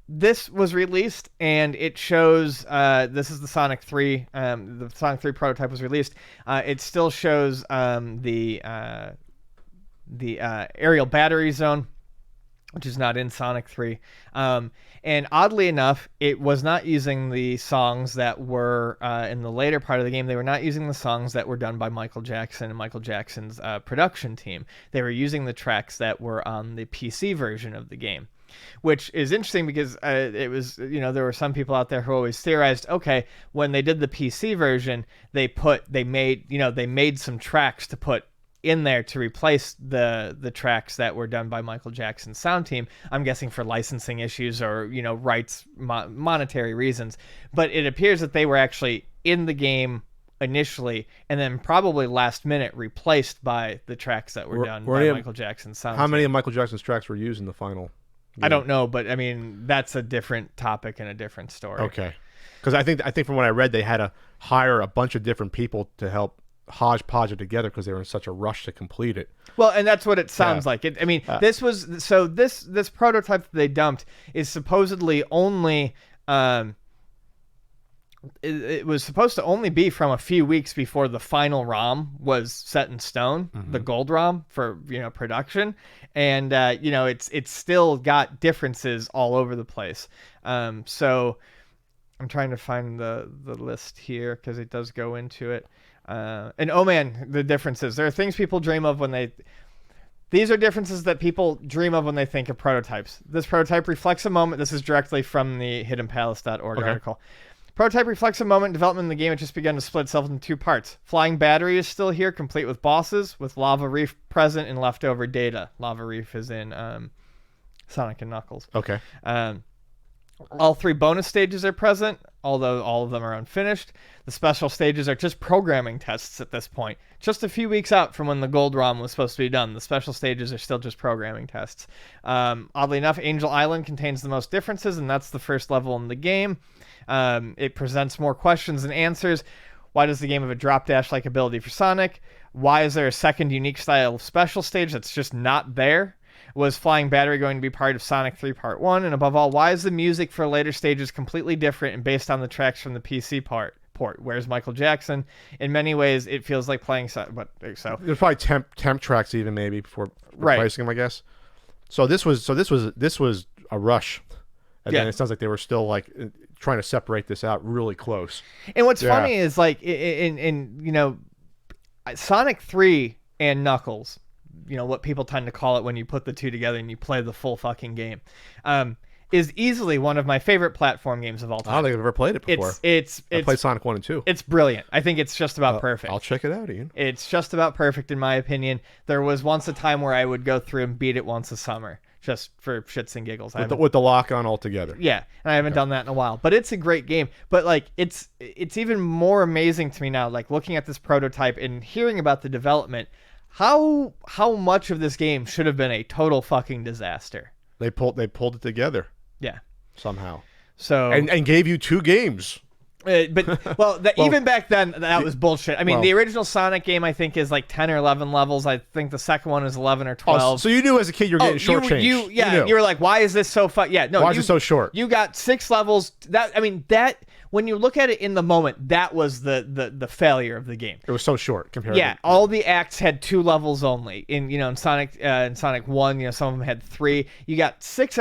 this was released, and it shows this is the Sonic 3. The Sonic 3 prototype was released. It still shows the aerial battery zone, which is not in Sonic 3. And oddly enough, it was not using the songs that were in the later part of the game. They were not using the songs that were done by Michael Jackson and Michael Jackson's production team. They were using the tracks that were on the PC version of the game, which is interesting because it was, there were some people out there who always theorized, okay, when they did the PC version, they made some tracks to put in there to replace the tracks that were done by Michael Jackson's sound team. I'm guessing for licensing issues or rights, monetary reasons. But it appears that they were actually in the game initially, and then probably last minute replaced by the tracks that were done by Michael Jackson's sound. How many of Michael Jackson's tracks were used in the final game? I don't know, but I mean that's a different topic and a different story. Okay, because I think from what I read, they had to hire a bunch of different people to help hodgepodge it together because they were in such a rush to complete it. Well, and that's what it sounds like. This prototype that they dumped is supposedly only it was supposed to only be from a few weeks before the final ROM was set in stone, the gold ROM for production, and it's still got differences all over the place. So I'm trying to find the list here because it does go into it. And oh man, the differences. There are things people dream of these are differences that people dream of when they think of prototypes. This prototype reflects a moment. This is directly from the hiddenpalace.org article. Prototype reflects a moment in development in the game. It just begun to split itself into 2 parts. Flying battery is still here, complete with bosses, with Lava Reef present and leftover data. Lava Reef is in Sonic and Knuckles. Okay. All 3 bonus stages are present, although all of them are unfinished. The special stages are just programming tests at this point. Just a few weeks out from when the gold ROM was supposed to be done, the special stages are still just programming tests. Oddly enough, Angel Island contains the most differences, and that's the first level in the game. It presents more questions than answers. Why does the game have a drop dash-like ability for Sonic? Why is there a second unique style special stage that's just not there? Was Flying Battery going to be part of Sonic 3 Part 1? And above all, why is the music for later stages completely different and based on the tracks from the PC port? Where's Michael Jackson? In many ways, it feels like playing so. There's probably temp tracks even maybe before right. replacing them, I guess. So this was a rush, and then it sounds like they were still like trying to separate this out really close. And what's funny is like in you know, Sonic 3 and Knuckles, you know what people tend to call it when you put the two together and you play the full fucking game, is easily one of my favorite platform games of all time. I don't think I've ever played it before. I played Sonic 1 and 2. It's brilliant. I think it's just about perfect. I'll check it out, Ian. It's just about perfect in my opinion. There was once a time where I would go through and beat it once a summer, just for shits and giggles. With the lock on altogether. Yeah, and I haven't done that in a while. But it's a great game. But like it's even more amazing to me now, like looking at this prototype and hearing about the development, how much of this game should have been a total fucking disaster. They pulled it together. Yeah. Somehow. So and gave you 2 games. Even back then, that was bullshit. I mean, the original Sonic game, I think, is like 10 or 11 levels. I think the second one is 11 or 12. Oh, so you knew as a kid you were getting shortchanged. You were like, why is this so fun? Yeah, no. Why is it so short? You got 6 levels. That when you look at it in the moment, that was the failure of the game. It was so short compared. Yeah, all the acts had 2 levels only. In Sonic 1, some of them had 3. You got 6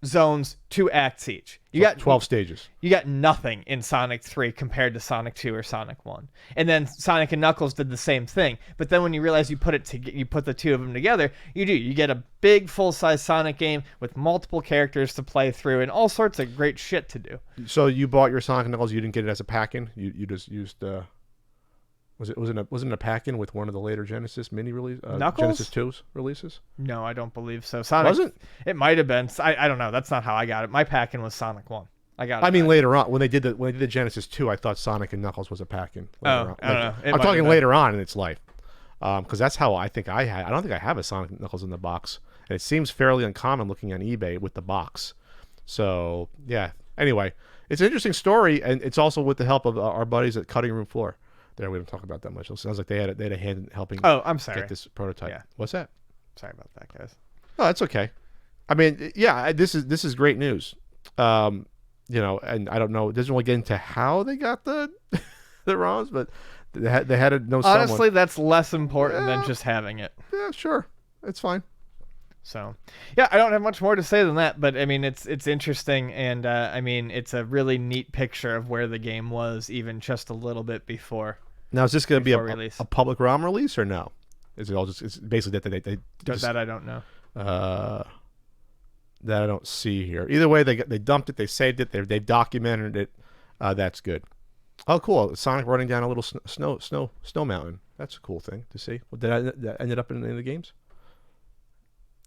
zones, 2 acts each. You got 12 stages. You got nothing in Sonic 3 compared to Sonic 2 or Sonic 1. And then Sonic and Knuckles did the same thing. But then when you realize you put the 2 of them together, you get a big full-size Sonic game with multiple characters to play through and all sorts of great shit to do. So you bought your Sonic and Knuckles, you didn't get it as a pack-in? You just used wasn't it a pack-in with one of the later Genesis mini release Genesis 2's releases? No, I don't believe so. Sonic wasn't? It might have been. I don't know. That's not how I got it. My pack-in was Sonic 1. I mean, later on when they did the Genesis 2, I thought Sonic and Knuckles was a pack-in. I don't know. I'm talking later on in its life, because that's how I think I had. I don't think I have a Sonic and Knuckles in the box, and it seems fairly uncommon looking on eBay with the box. So yeah. Anyway, it's an interesting story, and it's also with the help of our buddies at Cutting Room Floor. There, we haven't talked about that much. It sounds like they had a hand in helping. Oh, I'm sorry. Get this prototype. Yeah. What's that? Sorry about that, guys. Oh, that's okay. I mean, yeah, this is great news. And I don't know. It doesn't really get into how they got the ROMs, but they had to know someone. Honestly, that's less important than just having it. Yeah, sure, it's fine. So, yeah, I don't have much more to say than that, but I mean, it's interesting, and I mean, it's a really neat picture of where the game was even just a little bit before. Now, is this going to be a public ROM release or no? Is it all just? It's basically that I don't know. That I don't see here. Either way, they dumped it, they saved it, they've documented it. That's good. Oh, cool! Sonic running down a little snow mountain. That's a cool thing to see. Did that ended up in the games?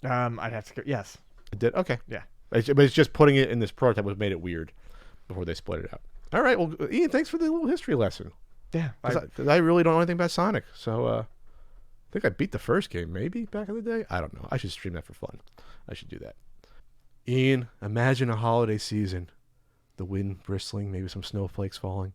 I'd have to go. Yes, it did. Okay, yeah. But it's just putting it in this prototype was made it weird before they split it out. All right. Well, Ian, thanks for the little history lesson. Yeah, because I really don't know anything about Sonic, so I think I beat the first game maybe back in the day. I don't know. I should stream that for fun. I should do that. Ian, imagine a holiday season, the wind bristling, maybe some snowflakes falling,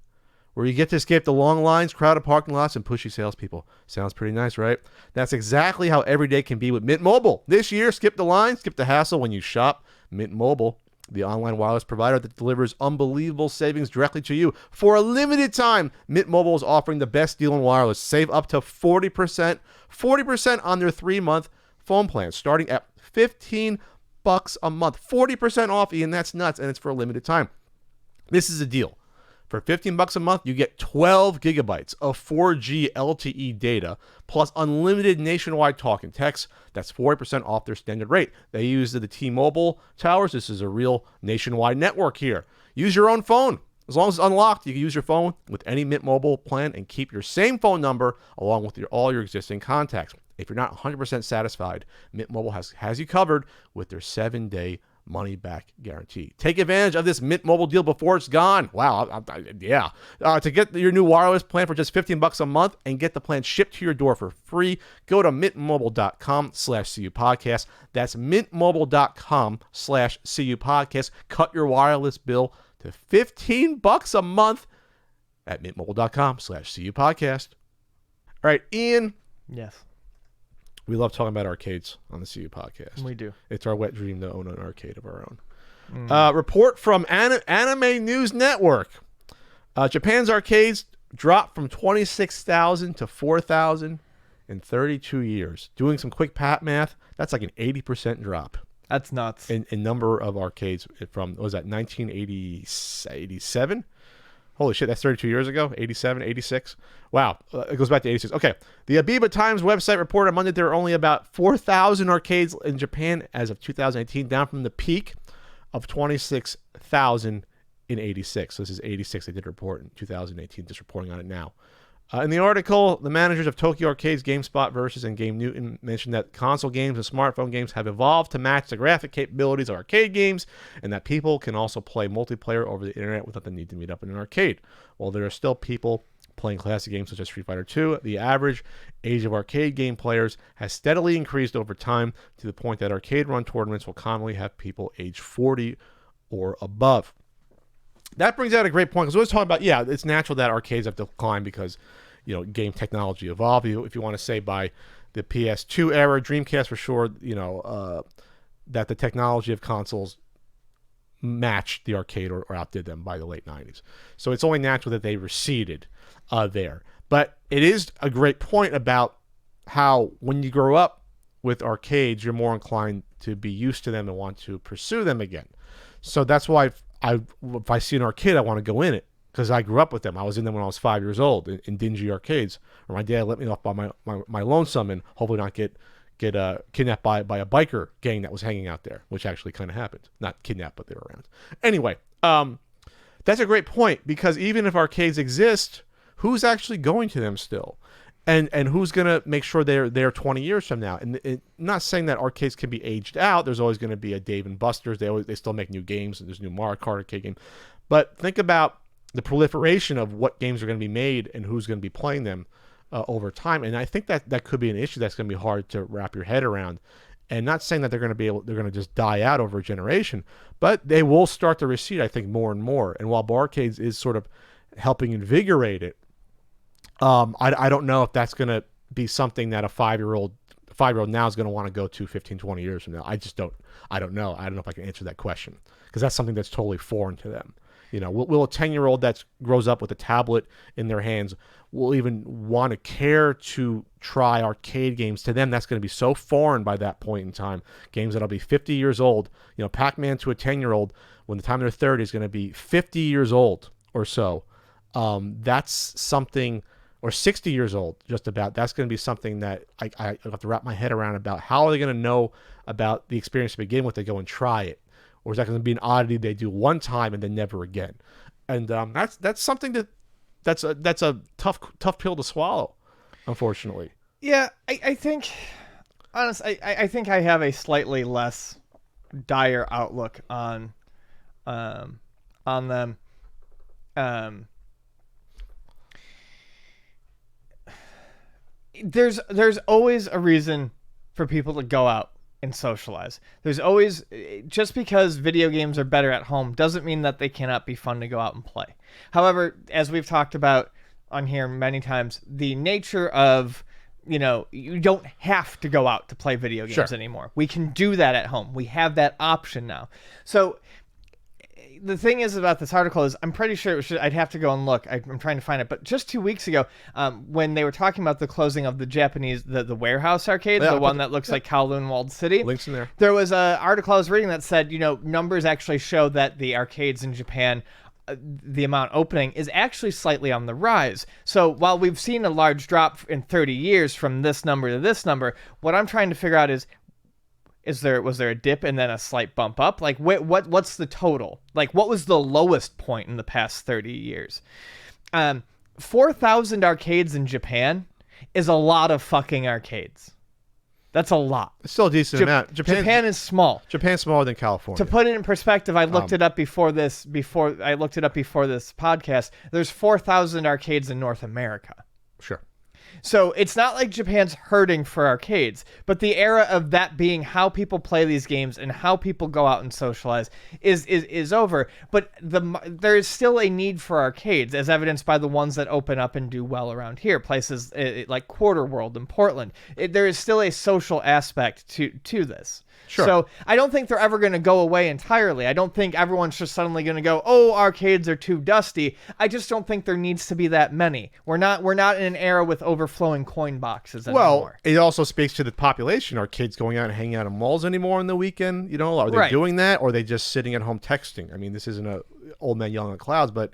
where you get to escape the long lines, crowded parking lots, and pushy salespeople. Sounds pretty nice, right? That's exactly how every day can be with Mint Mobile. This year, skip the line, skip the hassle when you shop Mint Mobile, the online wireless provider that delivers unbelievable savings directly to you. For a limited time, Mint Mobile is offering the best deal in wireless. Save up to 40% on their 3-month phone plan, starting at $15 a month. 40% off, Ian. That's nuts, and it's for a limited time. This is a deal. For $15 a month, you get 12 gigabytes of 4G LTE data, plus unlimited nationwide talk and text. That's 40% off their standard rate. They use the T-Mobile towers. This is a real nationwide network here. Use your own phone. As long as it's unlocked, you can use your phone with any Mint Mobile plan and keep your same phone number along with all your existing contacts. If you're not 100% satisfied, Mint Mobile has you covered with their 7-day money-back guarantee. Take advantage of this Mint Mobile deal before it's gone. Wow, yeah. To get your new wireless plan for just $15 a month and get the plan shipped to your door for free, go to mintmobile.com/CUPodcast. That's mintmobile.com/CUPodcast. Cut your wireless bill to $15 a month at mintmobile.com/CUPodcast. All right, Ian. Yes. We love talking about arcades on the CU podcast. We do. It's our wet dream to own an arcade of our own. Report from Anime News Network. Japan's arcades dropped from 26,000 to 4,000 in 32 years. Doing some quick math, that's like an 80% drop. That's nuts. In number of arcades from, what was that, 1987? Holy shit, that's 32 years ago? 87, 86? Wow, it goes back to 86. Okay, the Abiba Times website reported on Monday there are only about 4,000 arcades in Japan as of 2018, down from the peak of 26,000 in 86. So this is 86, they did a report in 2018, just reporting on it now. In the article, the managers of Tokyo Arcades, GameSpot Versus, and Game Newton mentioned that console games and smartphone games have evolved to match the graphic capabilities of arcade games, and that people can also play multiplayer over the internet without the need to meet up in an arcade. While there are still people playing classic games such as Street Fighter II, the average age of arcade game players has steadily increased over time to the point that arcade-run tournaments will commonly have people age 40 or above. That brings out a great point, because we always talk about, yeah, it's natural that arcades have declined because, you know, game technology evolved. If you want to say by the PS2 era, Dreamcast for sure, you know, that the technology of consoles matched the arcade or outdid them by the late 90s. So it's only natural that they receded there. But it is a great point about how when you grow up with arcades, you're more inclined to be used to them and want to pursue them again. So that's why if I see an arcade, I want to go in it, because I grew up with them. I was in them when I was 5 years old in dingy arcades, or my dad let me off by my lonesome and hopefully not get kidnapped by a biker gang that was hanging out there, which actually kind of happened. Not kidnapped, but they were around. Anyway, that's a great point, because even if arcades exist, who's actually going to them still? And who's going to make sure they're there 20 years from now? And not saying that arcades can be aged out. There's always going to be a Dave & Buster's. They still make new games. And there's a new Mario Kart arcade game. But think about the proliferation of what games are going to be made and who's going to be playing them over time. And I think that could be an issue that's going to be hard to wrap your head around. And not saying that they're going to just die out over a generation, but they will start to recede, I think, more and more. And while arcades is sort of helping invigorate it, I don't know if that's going to be something that a 5-year-old now is going to want to go to 15, 20 years from now. I don't know. I don't know if I can answer that question, because that's something that's totally foreign to them. You know, will a 10-year-old that grows up with a tablet in their hands will even want to care to try arcade games? To them, that's going to be so foreign by that point in time. Games that'll be 50 years old. You know, Pac-Man to a 10-year-old, when the time they're 30, is going to be 50 years old or so. That's something... or 60 years old, just about. That's going to be something that I have to wrap my head around about. How are they going to know about the experience to begin with? They go and try it. Or is that going to be an oddity they do one time and then never again? And that's something that's a tough pill to swallow, unfortunately. Yeah, I think, honestly, I think I have a slightly less dire outlook on them. There's always a reason for people to go out and socialize. There's always, just because video games are better at home doesn't mean that they cannot be fun to go out and play. However, as we've talked about on here many times, the nature of, you know, you don't have to go out to play video games anymore. We can do that at home. We have that option now. So the thing is about this article is I'm pretty sure I'd have to go and look. I'm trying to find it. But just 2 weeks ago, when they were talking about the closing of the Japanese, the warehouse arcade, the one that looks like Kowloon Walled City. Links in there. There was an article I was reading that said, you know, numbers actually show that the arcades in Japan, the amount opening is actually slightly on the rise. So while we've seen a large drop in 30 years from this number to this number, what I'm trying to figure out is was there a dip and then a slight bump up? Like what's the total? Like what was the lowest point in the past 30 years? 4,000 arcades in Japan is a lot of fucking arcades. That's a lot. It's still a decent amount. Japan is small. Japan's smaller than California. To put it in perspective, I looked it up before this podcast. There's 4,000 arcades in North America. Sure. So it's not like Japan's hurting for arcades, but the era of that being how people play these games and how people go out and socialize is over. But there is still a need for arcades, as evidenced by the ones that open up and do well around here. Places like Quarter World in Portland. There is still a social aspect to this. Sure. So I don't think they're ever going to go away entirely. I don't think everyone's just suddenly going to go, oh, arcades are too dusty. I just don't think there needs to be that many. We're not in an era with overflowing coin boxes anymore. Well, it also speaks to the population. Are kids going out and hanging out in malls anymore on the weekend? You know, are they doing that, or are they just sitting at home texting? I mean, this isn't a old man yelling at clouds, but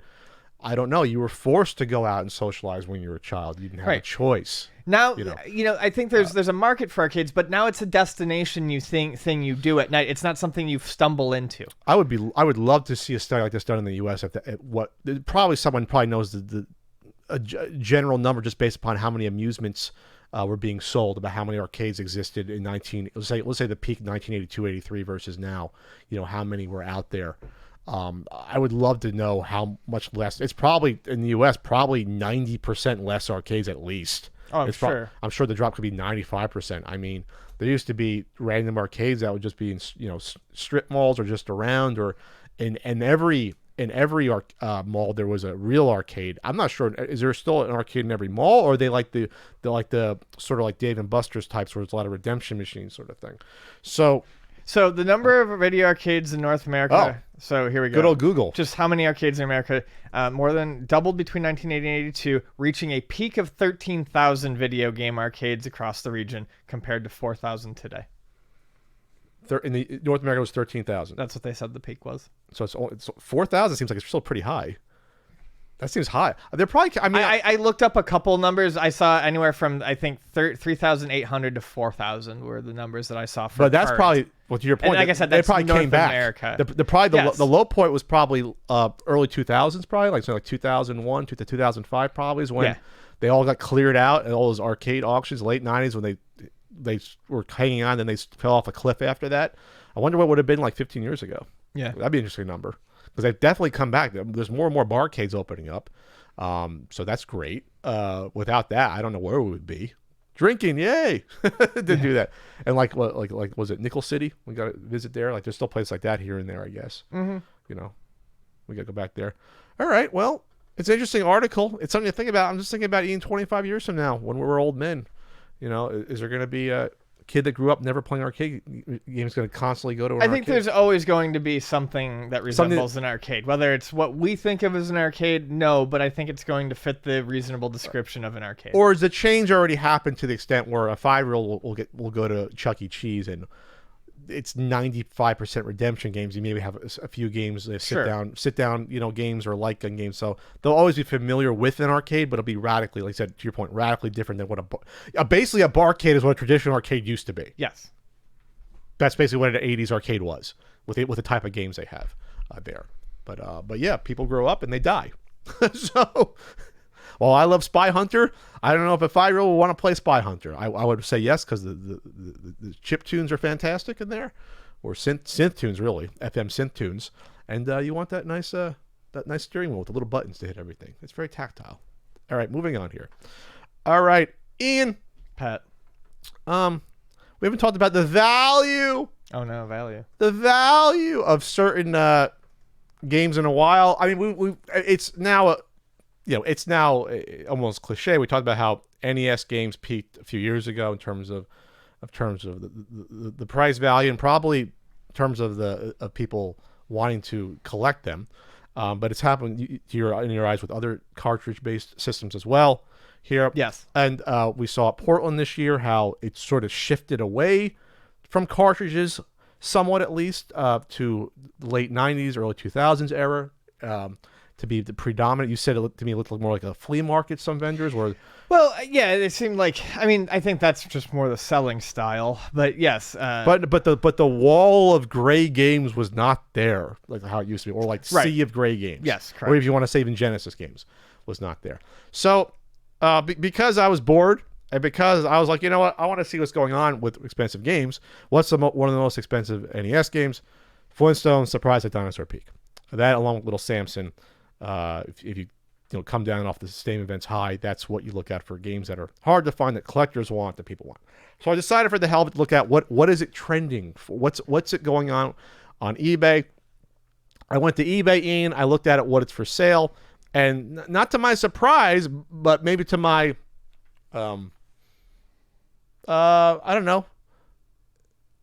I don't know. You were forced to go out and socialize when you were a child. You didn't have a choice. Now, I think there's a market for arcades, but now it's a destination thing you do at night. It's not something you stumble into. I would love to see a study like this done in the U.S. Someone knows a general number just based upon how many amusements were being sold, about how many arcades existed in let's say the peak 1982, 83 versus now. You know, how many were out there. I would love to know how much less. It's probably in the U.S. probably 90% less arcades at least. Oh, I'm sure. I'm sure the drop could be 95%. I mean, there used to be random arcades that would just be in strip malls or just around, or in every mall there was a real arcade. I'm not sure. Is there still an arcade in every mall, or are they like the sort of like Dave and Buster's types where there's a lot of redemption machines sort of thing? So the number of video arcades in North America. So here we go. Good old Google. Just how many arcades in America? More than doubled between 1980 and 82, reaching a peak of 13,000 video game arcades across the region, compared to 4,000 today. In North America was 13,000. That's what they said the peak was. So it's 4,000. Seems like it's still pretty high. That seems high. They're probably. I mean, I looked up a couple numbers. I saw anywhere from, I think, 3,800 to 4,000 were the numbers that I saw. But that's probably, well, to your point, and like I said, that's probably North came back. America. The low point was probably early 2000s, probably like 2001 to 2005, probably is when they all got cleared out, and all those arcade auctions, late 90s, when they were hanging on, then they fell off a cliff after that. I wonder what would have been like 15 years ago. Yeah, that'd be an interesting number. Because they've definitely come back. There's more and more barcades opening up. So that's great. Without that, I don't know where we would be. Drinking, yay! Didn't do that. And like was it Nickel City? We got to visit there. Like there's still places like that here and there, I guess. Mm-hmm. You know, we got to go back there. All right. Well, it's an interesting article. It's something to think about. I'm just thinking about Ian 25 years from now when we're old men. You know, is there going to be a kid that grew up never playing arcade games going to constantly go to an arcade? I think there's always going to be something that resembles an arcade. Whether it's what we think of as an arcade, no, but I think it's going to fit the reasonable description of an arcade. Or has the change already happened to the extent where a 5-year-old will go to Chuck E. Cheese and it's 95% redemption games. You maybe have a few games, sit down, games or light gun games. So they'll always be familiar with an arcade, but it'll be radically, like I said, to your point, radically different than what basically a barcade is what a traditional arcade used to be. Yes. That's basically what an 80s arcade was with the type of games they have there. But yeah, people grow up and they die. So, well, I love Spy Hunter. I don't know if a 5-year-old will want to play Spy Hunter. I would say yes, because the chip tunes are fantastic in there, or synth tunes, really, FM synth tunes. And you want that nice steering wheel with the little buttons to hit everything. It's very tactile. All right, moving on here. All right, Ian. Pat. We haven't talked about the value. Oh no, value. The value of certain games in a while. I mean, it's now it's now almost cliche. We talked about how NES games peaked a few years ago in terms of the price value, and probably in terms of people wanting to collect them. But it's happened in your eyes with other cartridge-based systems as well. Here, yes, and we saw at Portland this year how it sort of shifted away from cartridges, somewhat at least, to the late 90s, early 2000s era. To be the predominant, you said to me it looked more like a flea market. Some vendors were. Well, yeah, it seemed like. I mean, I think that's just more the selling style. But yes. But the wall of gray games was not there like how it used to be, or like sea of gray games. Yes, correct. Or if you want to say even Genesis games was not there. So because I was bored and because I was like, you know what, I want to see what's going on with expensive games. What's one of the most expensive NES games? Flintstones: Surprise at Dinosaur Peak. That along with Little Samson. If you come down off the same event's high. That's what you look at for games that are hard to find, that collectors want, that people want. So I decided for the hell of it to look at what is it trending for? What's it going on eBay? I went to eBay, Ian. I looked at it, what it's for sale, and not to my surprise, but maybe to my, I don't know.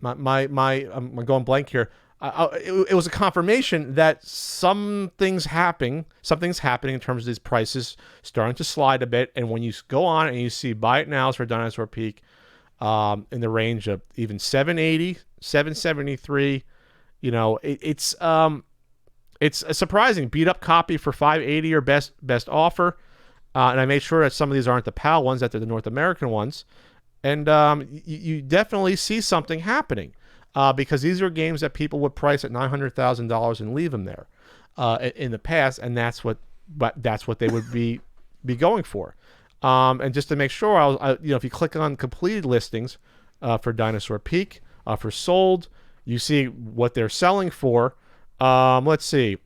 I'm going blank here. It was a confirmation that something's happening in terms of these prices starting to slide a bit. And when you go on and you see buy it nows for Dinosaur Peak, in the range of even 780, 773, it's a surprising beat up copy for 580 or best offer. And I made sure that some of these aren't the PAL ones, that they're the North American ones. And you definitely see something happening, because these are games that people would price at $900,000 and leave them there in the past, and that's what they would be going for. And just to make sure, if you click on completed listings for Dinosaur Peak, for sold, you see what they're selling for. Let's see.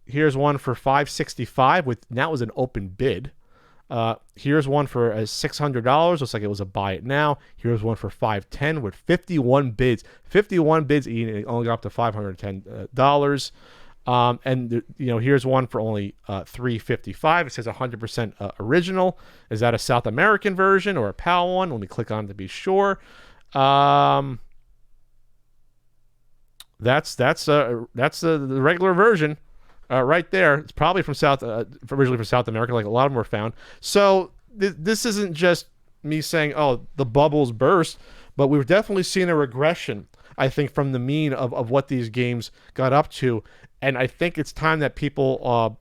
Here's one for $565 that was an open bid. Here's one for $600. Looks like it was a buy it now. Here's one for $510 with 51 bids. 51 bids, it only got up to $510. And here's one for only $355. It says 100% original. Is that a South American version or a PAL one? Let me click on it to be sure. That's the regular version. Right there. It's probably from originally from South America, like a lot of them were found. So this isn't just me saying, oh, the bubbles burst, but we've definitely seen a regression, I think, from the mean of what these games got up to. And I think it's time that people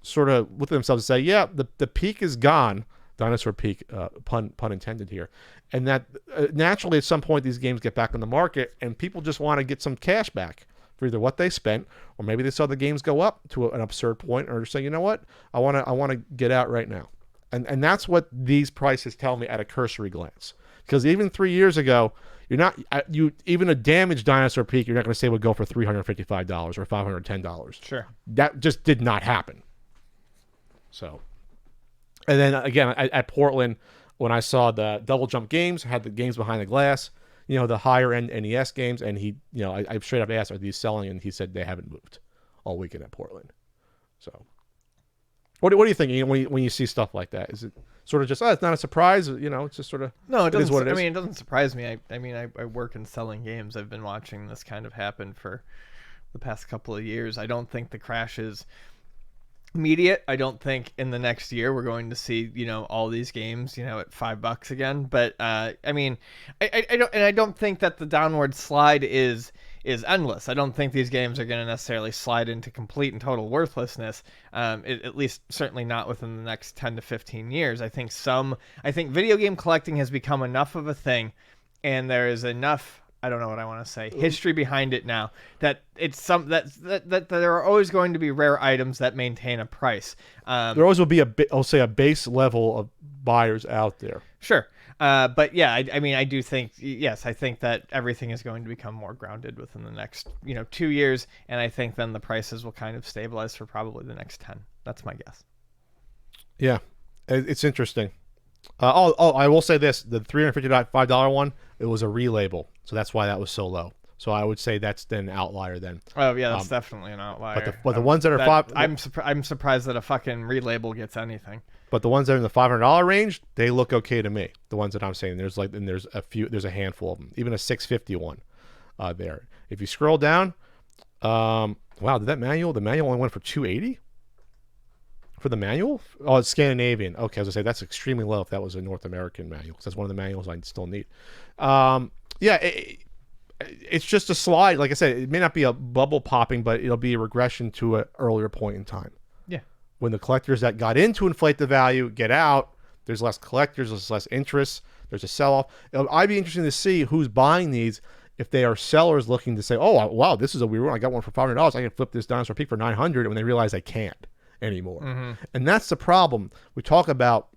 sort of look at themselves and say, yeah, the peak is gone. Dinosaur Peak, pun intended here. And that naturally at some point these games get back on the market and people just want to get some cash back for either what they spent, or maybe they saw the games go up to an absurd point, or say, you know what, I want to get out right now. And that's what these prices tell me at a cursory glance. Because even 3 years ago, even a damaged Dinosaur Peak, you're not going to say would go for $355 or $510. Sure. That just did not happen. So, and then again, at Portland, when I saw the Double Jump games, had the games behind the glass, the higher end NES games, and he, I straight up asked, are these selling? And he said they haven't moved all weekend at Portland. So, what do you think, Ian, when you see stuff like that? Is it sort of just, it's not a surprise? It's just sort of, no, it doesn't. Is what it is. I mean, it doesn't surprise me. I work in selling games. I've been watching this kind of happen for the past couple of years. I don't think the crash is immediate. I don't think in the next year we're going to see all these games at $5 again. But I don't think that the downward slide is endless. I don't think these games are going to necessarily slide into complete and total worthlessness. At least certainly not within the next 10 to 15 years. I think video game collecting has become enough of a thing, and there is enough, I don't know what I want to say, history behind it now, that it's that there are always going to be rare items that maintain a price. There always will be a base level of buyers out there. Sure. But yeah, I do think, yes, I think that everything is going to become more grounded within the next, 2 years. And I think then the prices will kind of stabilize for probably the next 10. That's my guess. Yeah, it's interesting. I will say this: the $355 one, it was a relabel, so that's why that was so low. So I would say that's then an outlier then. Oh yeah, that's definitely an outlier. But the ones that are I'm surprised that a fucking relabel gets anything. But the ones that are in the $500 range, they look okay to me. The ones that I'm saying, there's a handful of them, even a $650 one there. If you scroll down, wow, did the manual only went for $280? For the manual? Oh, it's Scandinavian. Okay, I was going to say, that's extremely low if that was a North American manual, because that's one of the manuals I still need. It's just a slide. Like I said, it may not be a bubble popping, but it'll be a regression to an earlier point in time. Yeah. When the collectors that got in to inflate the value get out, there's less collectors, there's less interest, there's a sell-off. I'd be interested to see who's buying these, if they are sellers looking to say, oh, wow, this is a weird one. I got one for $500. I can flip this Dinosaur Peak for $900, and when they realize they can't anymore. Mm-hmm. And that's the problem. We talk about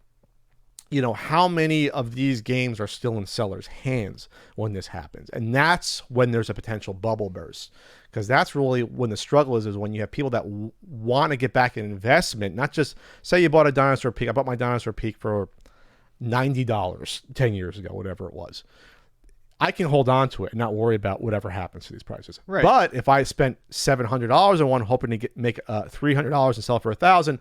how many of these games are still in sellers' hands when this happens? And that's when there's a potential bubble burst. Because that's really when the struggle is when you have people that want to get back an investment, not just say you bought a Dinosaur Peak. I bought my Dinosaur Peak for $90 10 years ago, whatever it was. I can hold on to it and not worry about whatever happens to these prices. Right. But if I spent $700 on one, hoping to make $300 and sell it for $1,000,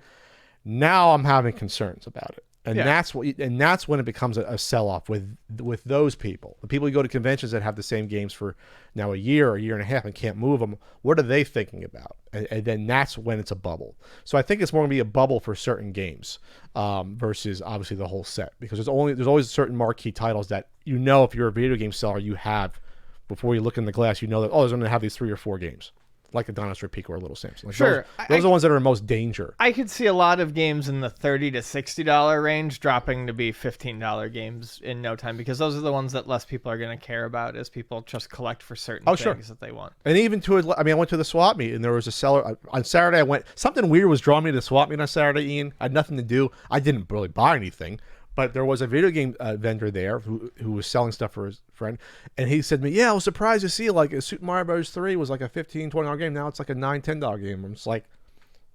now I'm having concerns about it. And that's when it becomes a sell-off with those people. The people who go to conventions that have the same games for now a year and a half and can't move them. What are they thinking about? And then that's when it's a bubble. So I think it's more going to be a bubble for certain games versus obviously the whole set, because there's always certain marquee titles that if you're a video game seller you have before you look in the glass, that there's going to have these 3 or 4 games. Like a Dinosaur Peak or a Little Samson. Sure. Those are the ones that are in most danger. I could see a lot of games in the $30 to $60 range dropping to be $15 games in no time, because those are the ones that less people are going to care about as people just collect for certain things that they want. And even I went to the swap meet and there was a seller. On Saturday, something weird was drawing me to the swap meet on Saturday, Ian. I had nothing to do. I didn't really buy anything. But there was a video game vendor there who was selling stuff for his friend. And he said to me, yeah, I was surprised to see like a Super Mario Bros. 3 was like a $15, $20 game. Now it's like a $9, $10 game. I'm just like,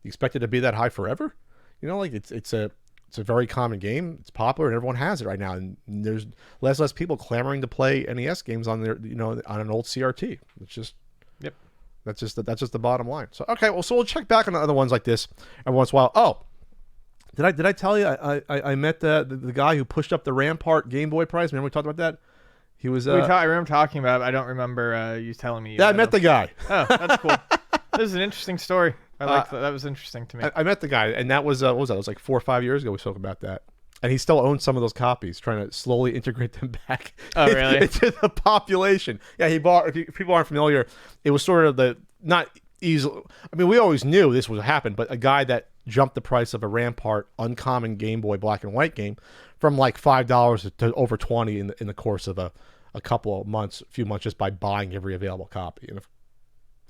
you expect it to be that high forever? It's a very common game. It's popular and everyone has it right now. And there's less people clamoring to play NES games on their, on an old CRT. It's just, that's just the bottom line. So, okay, so we'll check back on other ones like this every once in a while. Oh, Did I tell you I met the guy who pushed up the Rampart Game Boy price? Remember we talked about that? He was. I remember talking about it. I don't remember you telling me. I met the guy. Oh, that's cool. This is an interesting story. I like that. That was interesting to me. I met the guy, and that was what was that? It was like 4 or 5 years ago. We spoke about that, and he still owns some of those copies, trying to slowly integrate them back. Oh, really? Into the population. Yeah, he bought. If people aren't familiar, it was sort of not easily. I mean, we always knew this would happen, but a guy that jumped the price of a Rampart uncommon Game Boy black and white game from like $5 to over $20 in the course of a couple of months, a few months, just by buying every available copy.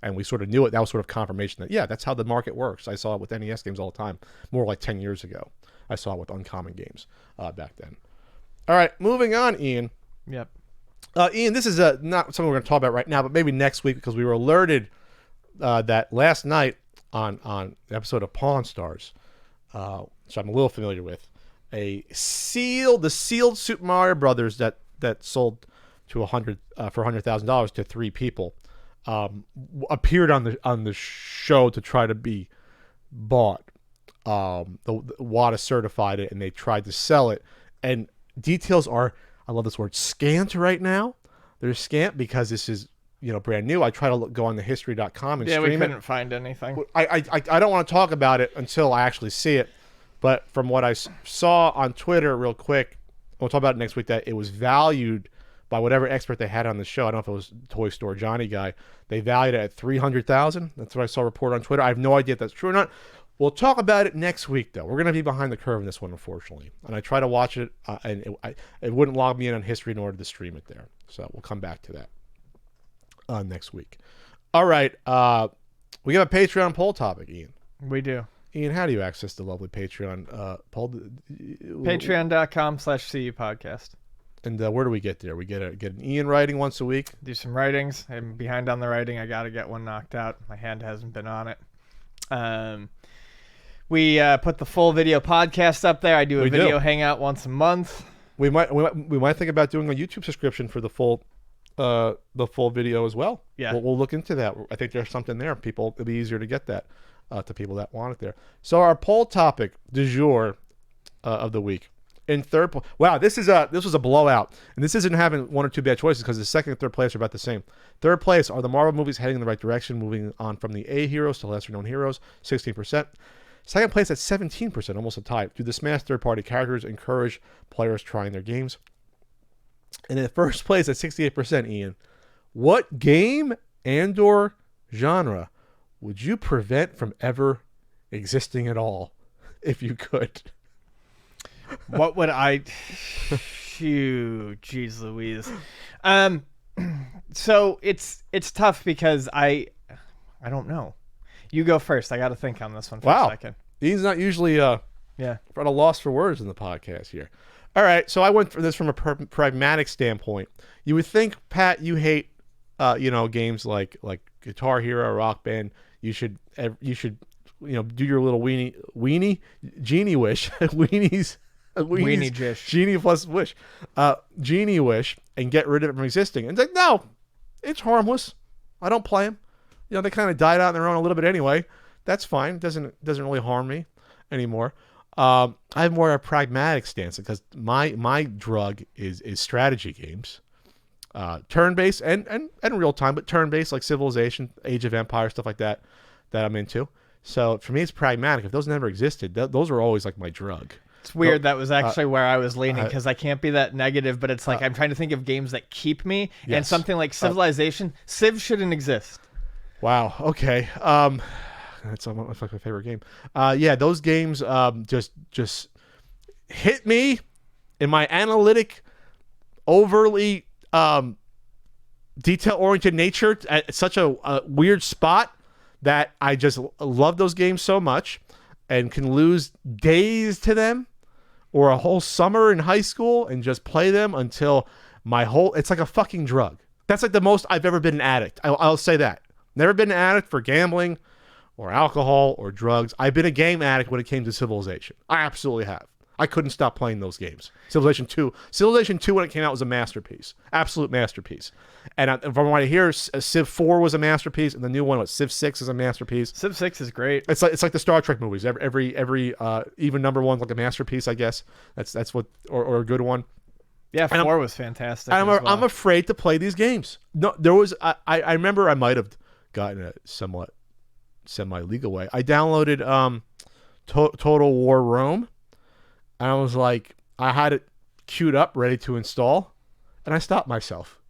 And we sort of knew it. That was sort of confirmation that, that's how the market works. I saw it with NES games all the time, more like 10 years ago. I saw it with uncommon games back then. All right, moving on, Ian. Yep. Ian, this is not something we're going to talk about right now, but maybe next week, because we were alerted that last night on the episode of Pawn Stars, which I'm a little familiar with, the sealed Super Mario Brothers that sold to for $100,000 to 3 people appeared on the show to try to be bought. The WADA certified it, and they tried to sell it. And details are, I love this word, scant right now. They're scant because this is brand new. I try to go on the history.com and stream it. Yeah, we couldn't find anything. I don't want to talk about it until I actually see it. But from what I saw on Twitter real quick, we'll talk about it next week, that it was valued by whatever expert they had on the show. I don't know if it was Toy Store Johnny guy. They valued it at $300,000. That's what I saw reported on Twitter. I have no idea if that's true or not. We'll talk about it next week, though. We're going to be behind the curve in this one, unfortunately. And I try to watch it, and it wouldn't log me in on history in order to stream it there. So we'll come back to that next week. All right. We have a Patreon poll topic, Ian. We do. Ian, how do you access the lovely Patreon poll? Patreon.com/CU podcast. And where do we get there? We get an Ian writing once a week. Do some writings. I'm behind on the writing. I got to get one knocked out. My hand hasn't been on it. We put the full video podcast up there. I do a video hangout once a month. We might think about doing a YouTube subscription for the full video as well. Yeah, we'll look into that. I think there's something there. It'll be easier to get that to people that want it there. So our poll topic du jour of the week. In third place, wow, this was a blowout, and this isn't having one or two bad choices because the second and third place are about the same. Third place are the Marvel movies heading in the right direction, moving on from the A heroes to lesser known heroes, 16%. Second place at 17%, almost a tie. Do the Smash third-party characters encourage players trying their games? And in first place at 68%, Ian, what game and/or genre would you prevent from ever existing at all if you could? What would I... Phew, jeez Louise. So it's tough because I don't know. You go first. I got to think on this one for a second. He's not usually at a loss for words in the podcast here. All right, so I went for this from a pragmatic standpoint. You would think, Pat, you hate, games like Guitar Hero, Rock Band. You should do your little genie wish, Weenie Jish. Genie plus wish, Genie wish, and get rid of it from existing. And it's like, no, it's harmless. I don't play them. They kind of died out on their own a little bit anyway. That's fine. Doesn't really harm me anymore. I have more of a pragmatic stance because my drug is strategy games, turn-based and real time, but turn-based like Civilization, Age of Empires, stuff like that I'm into. So for me, it's pragmatic. If those never existed, those are always like my drug. It's weird. That was actually where I was leaning because I can't be that negative, but it's like I'm trying to think of games that keep me, and something like Civilization, Civ shouldn't exist. Wow. Okay. That's like my favorite game. Those games just hit me in my analytic, overly detail-oriented nature at such a weird spot that I just love those games so much and can lose days to them or a whole summer in high school and just play them until it's like a fucking drug. That's like the most I've ever been an addict. I'll say that. Never been an addict for gambling or alcohol or drugs. I've been a game addict when it came to Civilization. I absolutely have. I couldn't stop playing those games. Civilization 2 when it came out was a masterpiece. Absolute masterpiece. And from what I hear, Civ 4 was a masterpiece, and the new one, Civ 6 is a masterpiece. Civ 6 is great. It's like the Star Trek movies. Every even number one's like a masterpiece, I guess. That's what or a good one. Yeah, 4 was fantastic. I'm afraid to play these games. No, there was I remember I might have gotten a somewhat semi-legal way. I downloaded Total War Rome, and I was like, I had it queued up, ready to install, and I stopped myself.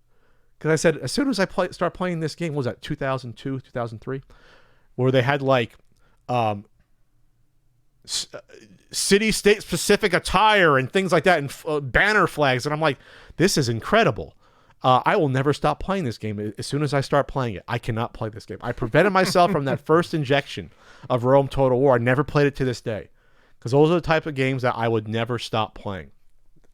Because I said, as soon as I start playing this game, what was that 2002, 2003? Where they had like city-state specific attire and things like that and banner flags. And I'm like, this is incredible. I will never stop playing this game. As soon as I start playing it, I cannot play this game. I prevented myself from that first injection of Rome Total War. I never played it to this day. Because those are the type of games that I would never stop playing.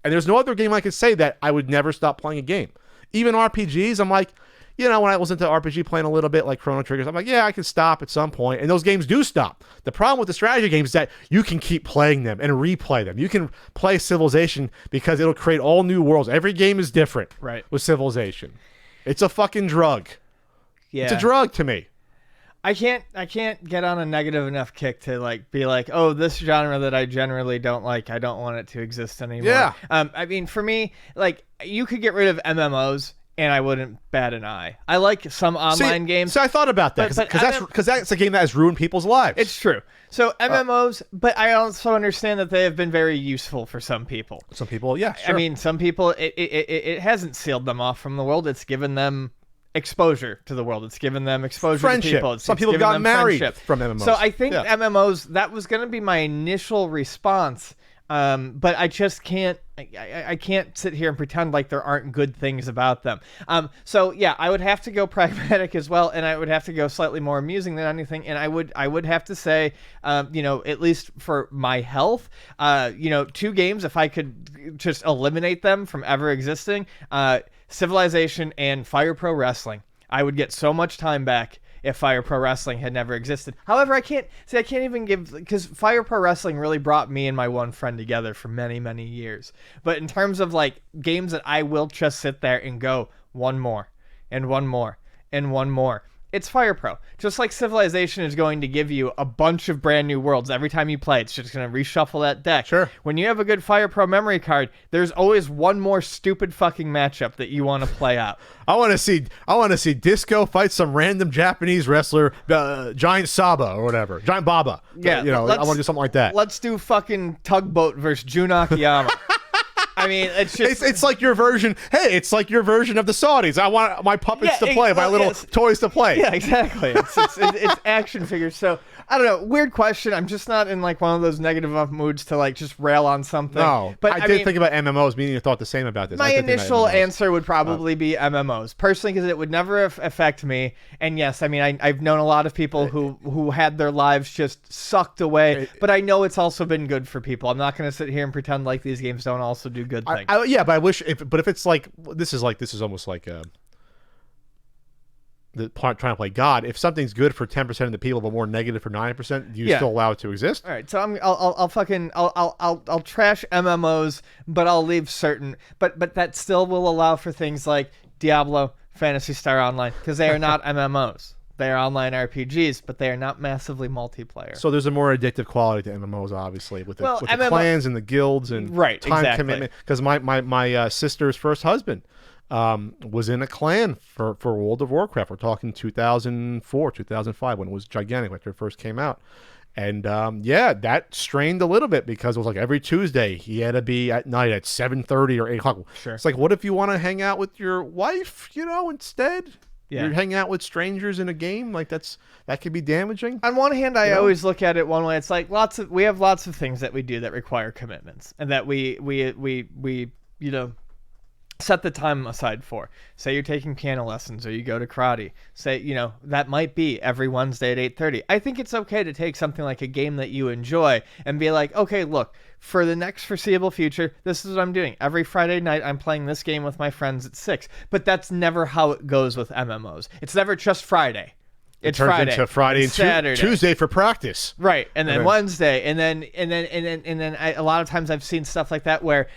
And there's no other game I could say that I would never stop playing a game. Even RPGs, I'm like, when I was into RPG playing a little bit like Chrono Triggers, I'm like, yeah, I can stop at some point. And those games do stop. The problem with the strategy games is that you can keep playing them and replay them. You can play Civilization because it'll create all new worlds. Every game is different with Civilization. It's a fucking drug. Yeah. It's a drug to me. I can't get on a negative enough kick to like be like, oh, this genre that I generally don't like, I don't want it to exist anymore. Yeah. I mean, for me, like, you could get rid of MMOs and I wouldn't bat an eye. I like some online games. So I thought about that because that's a game that has ruined people's lives. It's true. So MMOs, but I also understand that they have been very useful for some people. Some people, yeah. Sure. I mean, some people, it hasn't sealed them off from the world. It's given them exposure to the world. It's given them exposure to people. Some people got married from MMOs. So I think MMOs, that was going to be my initial response. But I just can't, I can't sit here and pretend like there aren't good things about them. So yeah, I would have to go pragmatic as well. And I would have to go slightly more amusing than anything. And I would have to say, at least for my health, 2 games, if I could just eliminate them from ever existing, Civilization and Fire Pro Wrestling. I would get so much time back if Fire Pro Wrestling had never existed. However, I can't even give, because Fire Pro Wrestling really brought me and my one friend together for many, many years. But in terms of like games that I will just sit there and go one more and one more and one more, it's Fire Pro. Just like Civilization is going to give you a bunch of brand new worlds every time you play. It's just going to reshuffle that deck. Sure. When you have a good Fire Pro memory card, there's always one more stupid fucking matchup that you want to play out. I want to see Disco fight some random Japanese wrestler, Giant Saba or whatever, Giant Baba. Yeah, I want to do something like that. Let's do fucking Tugboat versus Jun Akiyama. I mean, it's just it's like your version. Hey, it's like your version of the Saudis. I want my puppets to play, my little toys to play. Yeah, exactly. It's action figures. So I don't know. Weird question. I'm just not in like one of those negative enough moods to like just rail on something. No, but I did think about MMOs. Meaning you thought the same about this. My initial answer would probably be MMOs, personally, because it would never affect me. And yes, I mean, I've known a lot of people who had their lives just sucked away, but I know it's also been good for people. I'm not going to sit here and pretend like these games don't also do good things. Yeah, but I wish if it's like this is almost like trying to play God. If something's good for 10% of the people, but more negative for 9%, do you still allow it to exist? All right, so I'll trash MMOs, but I'll leave certain. But that still will allow for things like Diablo, Phantasy Star Online, because they are not MMOs. They are online RPGs, but they are not massively multiplayer. So there's a more addictive quality to MMOs, obviously, with the clans and the guilds and time commitment. Because my sister's first husband was in a clan for World of Warcraft. We're talking 2004, 2005, when it was gigantic, when it first came out. And that strained a little bit because it was like every Tuesday he had to be at night at 7:30 or 8 o'clock. Sure. It's like, what if you want to hang out with your wife, instead? Yeah. You're hanging out with strangers in a game, like that could be damaging. On one hand, I always look at it one way. It's like we have lots of things that we do that require commitments, and that we set the time aside for. Say you're taking piano lessons or you go to karate. Say, that might be every Wednesday at 8:30. I think it's okay to take something like a game that you enjoy and be like, okay, look, for the next foreseeable future, this is what I'm doing. Every Friday night, I'm playing this game with my friends at 6. But that's never how it goes with MMOs. It's never just Friday. It's Friday. Into Friday and Saturday. Tuesday for practice. Right. And then Wednesday. And then a lot of times I've seen stuff like that where,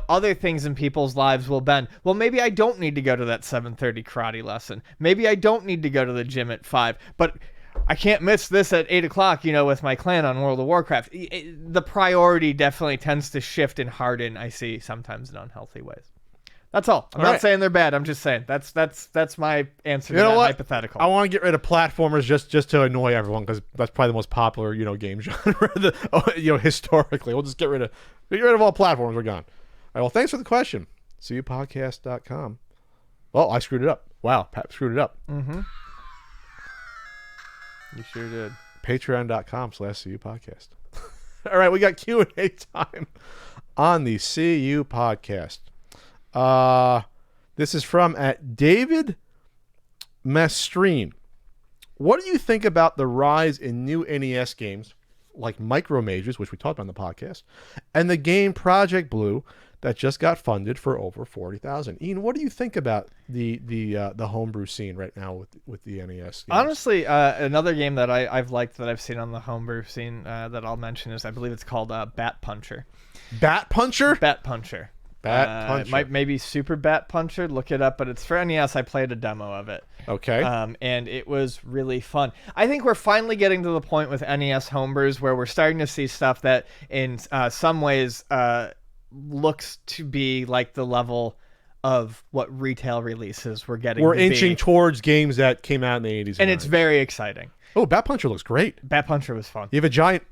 other things in people's lives will bend. Well, maybe I don't need to go to that 7:30 karate lesson. Maybe I don't need to go to the gym at 5. But I can't miss this at 8 o'clock, with my clan on World of Warcraft. The priority definitely tends to shift and harden, I see, sometimes in unhealthy ways. That's all. I'm not saying they're bad. I'm just saying that's my answer to that hypothetical. I want to get rid of platformers just to annoy everyone, because that's probably the most popular game genre. Historically, we'll just get rid of all platforms. We're gone. All right. Well, thanks for the question. CUPodcast.com. Oh, I screwed it up. Wow, Pat screwed it up. Mm-hmm. You sure did. Patreon.com/CUPodcast. All right, we got Q&A time on the CU Podcast. This is from at David Mastrine. What do you think about the rise in new NES games like Micro Mages, which we talked about on the podcast, and the game Project Blue that just got funded for over $40,000? Ian, what do you think about the homebrew scene right now with the NES games? Honestly, another game that I've liked that I've seen on the homebrew scene that I'll mention is, I believe it's called Bat Puncher. Bat Puncher? Bat Puncher. Bat Puncher. Maybe Super Bat Puncher. Look it up, but it's for NES. I played a demo of it. Okay. And it was really fun. I think we're finally getting to the point with NES homebrews where we're starting to see stuff that in some ways looks to be like the level of what retail releases we're getting. We're inching towards games that came out in the 80s. And it's very exciting. Oh, Bat Puncher looks great. Bat Puncher was fun. You have a giant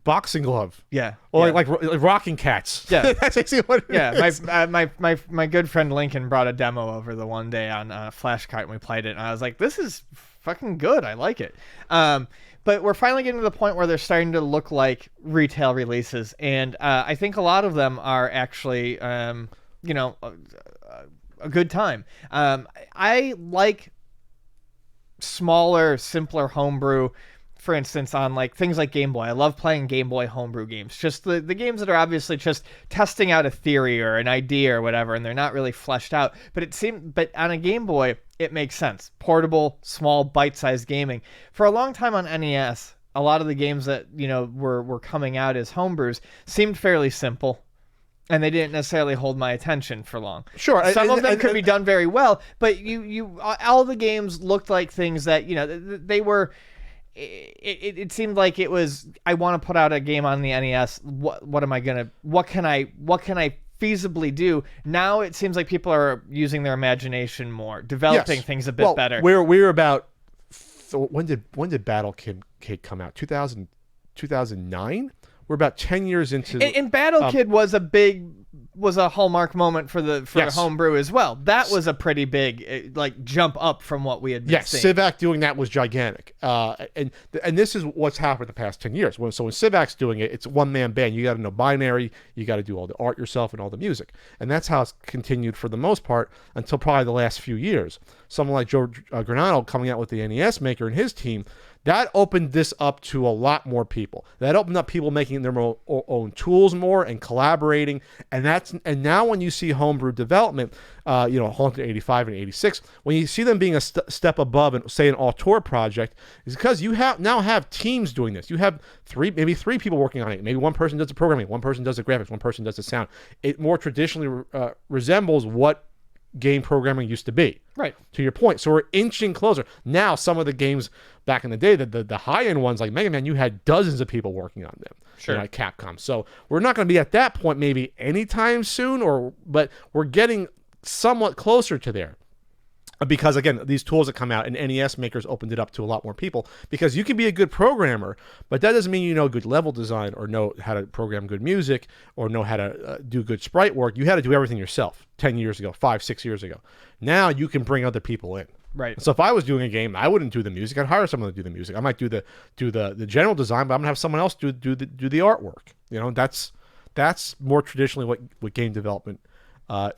boxing glove. Yeah. Or like rocking cats. Yeah. That's actually what it is. My good friend Lincoln brought a demo over the one day on Flashcart, and we played it, and I was like, this is fucking good. I like it. But we're finally getting to the point where they're starting to look like retail releases, and I think a lot of them are actually, a good time. I like smaller, simpler homebrew. For instance, on like things like Game Boy. I love playing Game Boy homebrew games. Just the games that are obviously just testing out a theory or an idea or whatever, and they're not really fleshed out. But on a Game Boy, it makes sense. Portable, small, bite-sized gaming. For a long time on NES, a lot of the games that were coming out as homebrews seemed fairly simple, and they didn't necessarily hold my attention for long. Sure, some of them could be done very well, but all the games looked like things that they were. It seemed like it was, I want to put out a game on the NES. What can I feasibly do? Now it seems like people are using their imagination more, developing things a bit better. We're about when did Battle Kid come out? 2009? We're about 10 years into and Battle Kid was a big was a hallmark moment for the homebrew as well. That was a pretty big jump up from what we had been seeing. Civac doing that was gigantic. And this is what's happened the past 10 years. When Civac's doing it, it's one-man band. You got to know binary. You got to do all the art yourself and all the music. And that's how it's continued for the most part until probably the last few years. Someone like Joe Granado coming out with the NES Maker and his team, that opened this up to a lot more people. That opened up people making their own tools more and collaborating. And now when you see homebrew development, Haunted 85 and 86, when you see them being a step above and say an auteur project, is because you now have teams doing this. You have maybe three people working on it. Maybe one person does the programming, one person does the graphics, one person does the sound. It more traditionally resembles what game programming used to be. Right. To your point. So we're inching closer. Now some of the games back in the day, the high-end ones like Mega Man, you had dozens of people working on them. Sure. Like Capcom. So we're not going to be at that point maybe anytime soon, but we're getting somewhat closer to there. Because, again, these tools that come out and NES makers opened it up to a lot more people. Because you can be a good programmer, but that doesn't mean you know good level design or know how to program good music or know how to do good sprite work. You had to do everything yourself 10 years ago, 5-6 years ago. Now you can bring other people in. Right. So if I was doing a game, I wouldn't do the music. I'd hire someone to do the music. I might do the general design, but I'm gonna have someone else do the artwork. That's more traditionally what game development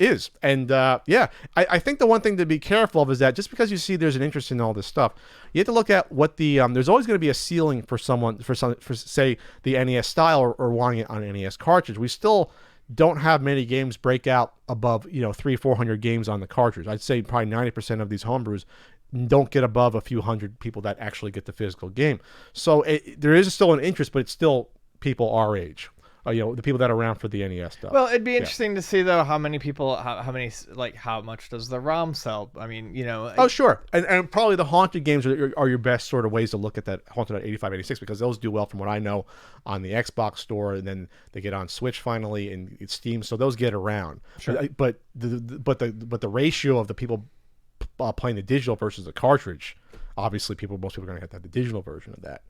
is. And I think the one thing to be careful of is that just because you see there's an interest in all this stuff, you have to look at what the there's always going to be a ceiling for say the NES style or wanting it on an NES cartridge. We still don't have many games break out above 300-400 games on the cartridge. I'd say probably 90% of these homebrews don't get above a few hundred people that actually get the physical game. So there is still an interest, but it's still people our age. The people that are around for the NES stuff. Well, it'd be interesting to see though how many people, how much does the ROM sell? I mean, Oh, sure, and probably the Haunted games are your best sort of ways to look at that Haunted at 85, 86 because those do well from what I know on the Xbox store, and then they get on Switch finally and Steam, so those get around. Sure. But the ratio of the people playing the digital versus the cartridge, obviously most people are going to have the digital version of that.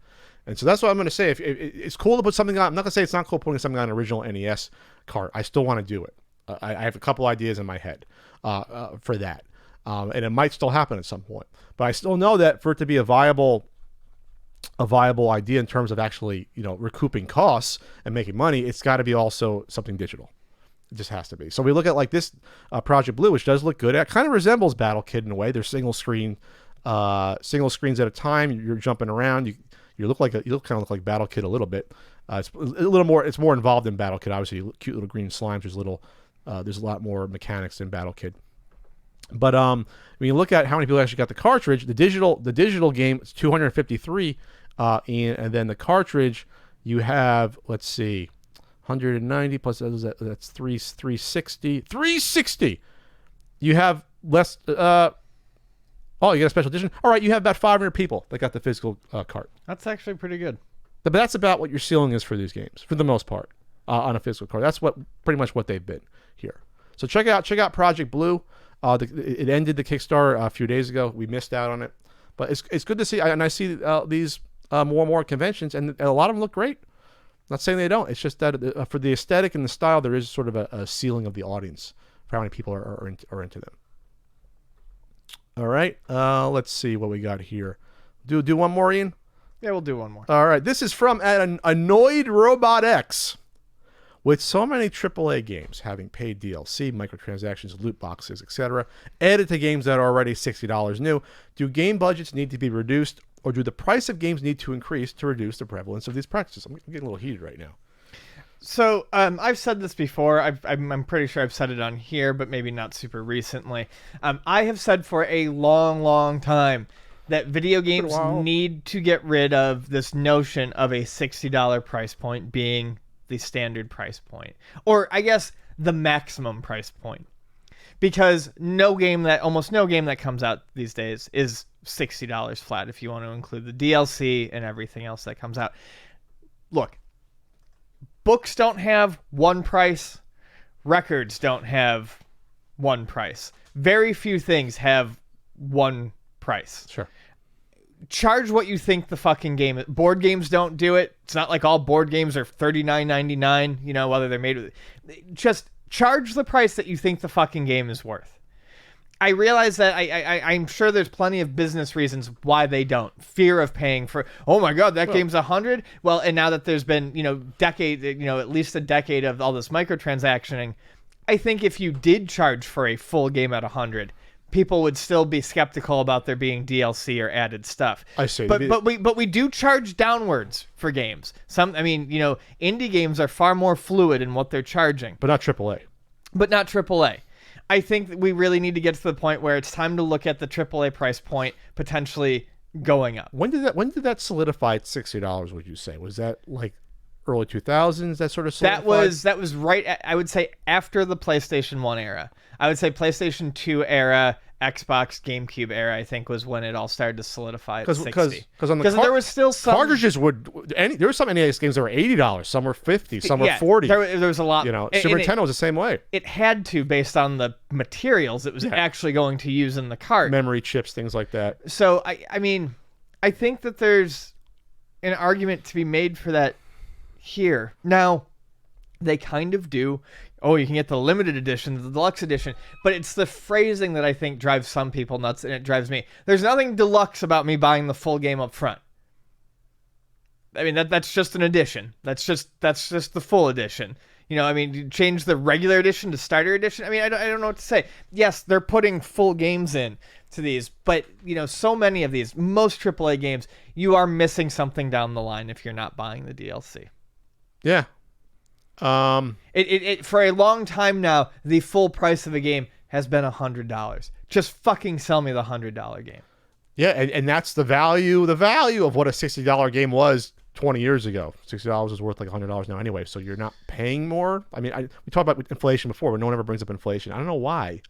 And so that's what I'm going to say. If it's cool to put something on, I'm not going to say it's not cool putting something on an original NES cart. I still want to do it. I have a couple ideas in my head for that. And it might still happen at some point. But I still know that for it to be a viable idea in terms of actually, recouping costs and making money, it's got to be also something digital. It just has to be. So we look at like this Project Blue, which does look good. It kind of resembles Battle Kid in a way. They're single screens at a time. You're jumping around. You kind of look like Battle Kid a little bit. It's a little more. It's more involved in Battle Kid. Obviously, cute little green slimes. There's a lot more mechanics in Battle Kid. But when you look at how many people actually got the cartridge, the digital game is 253, and then the cartridge you have. Let's see, 190 plus that's 360. 360. You have less. Oh, you got a special edition? All right, you have about 500 people that got the physical cart. That's actually pretty good. But that's about what your ceiling is for these games, for the most part, on a physical cart. That's pretty much what they've been here. So check out Project Blue. It ended the Kickstarter a few days ago. We missed out on it. But it's good to see. And I see these more and more conventions, and a lot of them look great. I'm not saying they don't. It's just that for the aesthetic and the style, there is sort of a ceiling of the audience for how many people are into them. All right, let's see what we got here. Do one more, Ian? Yeah, we'll do one more. All right, this is from an Annoyed Robot X. With so many AAA games having paid DLC, microtransactions, loot boxes, etc., added to games that are already $60 new, do game budgets need to be reduced, or do the price of games need to increase to reduce the prevalence of these practices? I'm getting a little heated right now. So I've said this before. I'm pretty sure I've said it on here, but maybe not super recently. I have said for a long, long time that video games need to get rid of this notion of a $60 price point being the standard price point, or I guess the maximum price point, because almost no game that comes out these days is $60 flat if you want to include the DLC and everything else that comes out. Look. Books don't have one price. Records don't have one price. Very few things have one price. Sure. Charge what you think the fucking game is. Board games don't do it. It's not like all board games are $39.99, whether they're made with. Just charge the price that you think the fucking game is worth. I realize that I'm sure there's plenty of business reasons why they don't. Fear of paying for, oh my God, that game's $100. Well, and now that there's been, at least a decade of all this microtransactioning, I think if you did charge for a full game at $100, people would still be skeptical about there being DLC or added stuff. I see. But we do charge downwards for games. Indie games are far more fluid in what they're charging. But not AAA. But not AAA. I think that we really need to get to the point where it's time to look at the AAA price point potentially going up. When did that solidify at $60? Would you say, was that like early 2000s? That sort of solidified? That was right. I would say after the PlayStation 1 era. I would say PlayStation 2 era, Xbox, GameCube era, I think, was when it all started to solidify at 60. Because there was still some cartridges there were some NES games that were $80, some were $50, some were $40. There was a lot. Super Nintendo was the same way. It had to, based on the materials it was actually going to use in the cart. Memory chips, things like that. So I think that there's an argument to be made for that here. Now, they kind of do. Oh, you can get the limited edition, the deluxe edition, but it's the phrasing that I think drives some people nuts, and it drives me. There's nothing deluxe about me buying the full game up front. I mean, that's just an edition. That's just the full edition. You change the regular edition to starter edition. I mean, I don't know what to say. Yes, they're putting full games in to these, but so many of these, most AAA games, you are missing something down the line if you're not buying the DLC. Yeah. It for a long time now, the full price of a game has been $100. Just fucking sell me the $100 game. Yeah, and that's the value of what a $60 game was 20 years ago. $60 is worth like $100 now anyway, so you're not paying more. I mean, we talked about inflation before, but no one ever brings up inflation. I don't know why.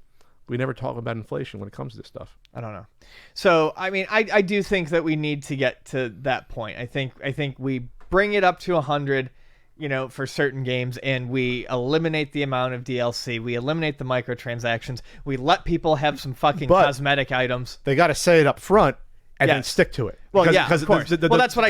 We never talk about inflation when it comes to this stuff. I don't know. So, I mean, I do think that we need to get to that point. I think we bring it up to 100. For certain games, and we eliminate the amount of DLC. We eliminate the microtransactions. We let people have some fucking cosmetic items. They got to say it up front and then stick to it. Well, of course. That's what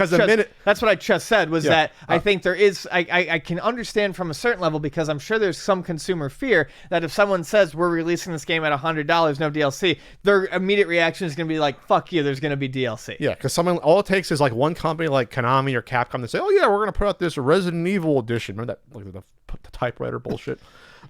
I just said was that I think there is. I can understand from a certain level, because I'm sure there's some consumer fear that if someone says we're releasing this game at $100, no DLC, their immediate reaction is going to be like, "Fuck you." There's going to be DLC. Yeah, because all it takes is like one company like Konami or Capcom to say, "Oh yeah, we're going to put out this Resident Evil edition." Remember that, like the typewriter bullshit?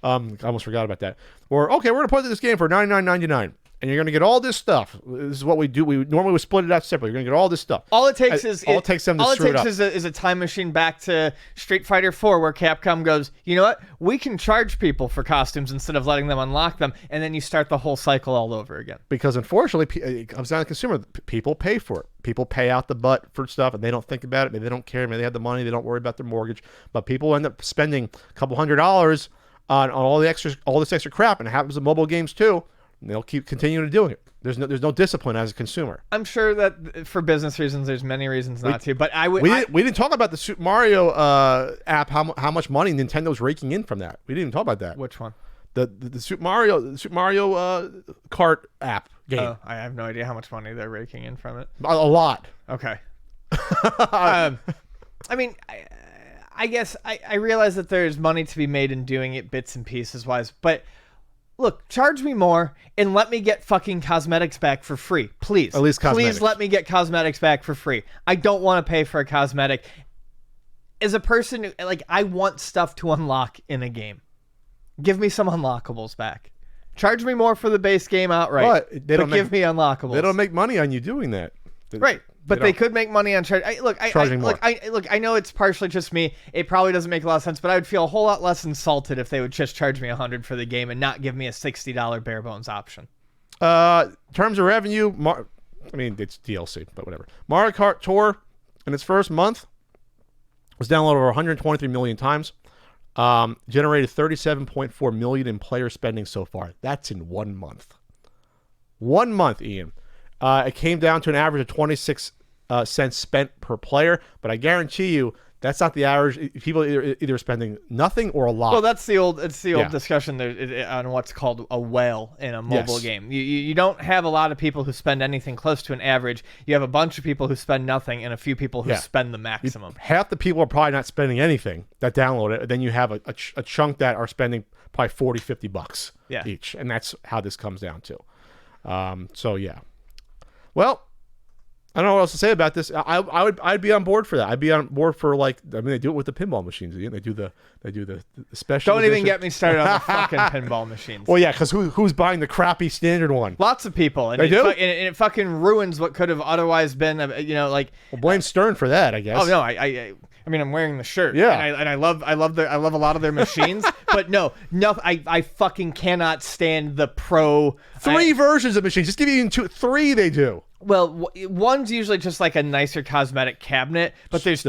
I almost forgot about that. Or okay, we're going to put this game for $99.99. And you're going to get all this stuff. This is what we do. We normally would split it out separately. You're going to get all this stuff. All it takes is a time machine back to Street Fighter 4, where Capcom goes, you know what? We can charge people for costumes instead of letting them unlock them, and then you start the whole cycle all over again. Because unfortunately, it comes down to the consumer. People pay for it. People pay out the butt for stuff, and they don't think about it. Maybe they don't care. Maybe they have the money. They don't worry about their mortgage. But people end up spending a couple $100 on all this extra crap, and it happens with mobile games too. And they'll keep continuing to doing it. There's no discipline as a consumer. I'm sure that for business reasons, there's many reasons not to. But we didn't talk about the Super Mario app. How much money Nintendo's raking in from that? We didn't even talk about that. Which one? The Super Mario Kart app game. Oh, I have no idea how much money they're raking in from it. A lot. Okay. I mean, I guess I realize that there's money to be made in doing it bits and pieces wise, but. Look, charge me more and let me get fucking cosmetics back for free. Please. At least cosmetics. Please let me get cosmetics back for free. I don't want to pay for a cosmetic. As a person, I want stuff to unlock in a game. Give me some unlockables back. Charge me more for the base game outright. But give me unlockables. They don't make money on you doing that. Right. But they could make money on charging more. I know it's partially just me. It probably doesn't make a lot of sense, but I would feel a whole lot less insulted if they would just charge me $100 for the game and not give me a $60 bare bones option. Terms of revenue, it's DLC, but whatever. Mario Kart Tour in its first month was downloaded over 123 million times. Generated 37.4 million in player spending so far. That's in 1 month. 1 month, Ian. It came down to an average of 26 cents spent per player, but I guarantee you That's not the average. People either spending nothing or a lot. Well, that's the old discussion there on what's called a whale in a mobile game. You don't have a lot of people who spend anything close to an average. You have a bunch of people who spend nothing and a few people who spend the maximum. Half the people are probably not spending anything that download it. Then you have a chunk that are spending probably $40-$50 each, and that's how this comes down to. So yeah. Well, I don't know what else to say about this. I'd be on board for that. I'd be on board for they do it with the pinball machines. They do the special. Don't even get me started on the fucking pinball machines. Well, yeah, because who's buying the crappy standard one? Lots of people, and it fucking ruins what could have otherwise been. Well, blame Stern for that, I guess. Oh no, I mean, I'm wearing the shirt. Yeah, and I love a lot of their machines, but no, I fucking cannot stand the Pro. Three versions of machines. Just give you three. They do. Well, one's usually just like a nicer cosmetic cabinet, but there's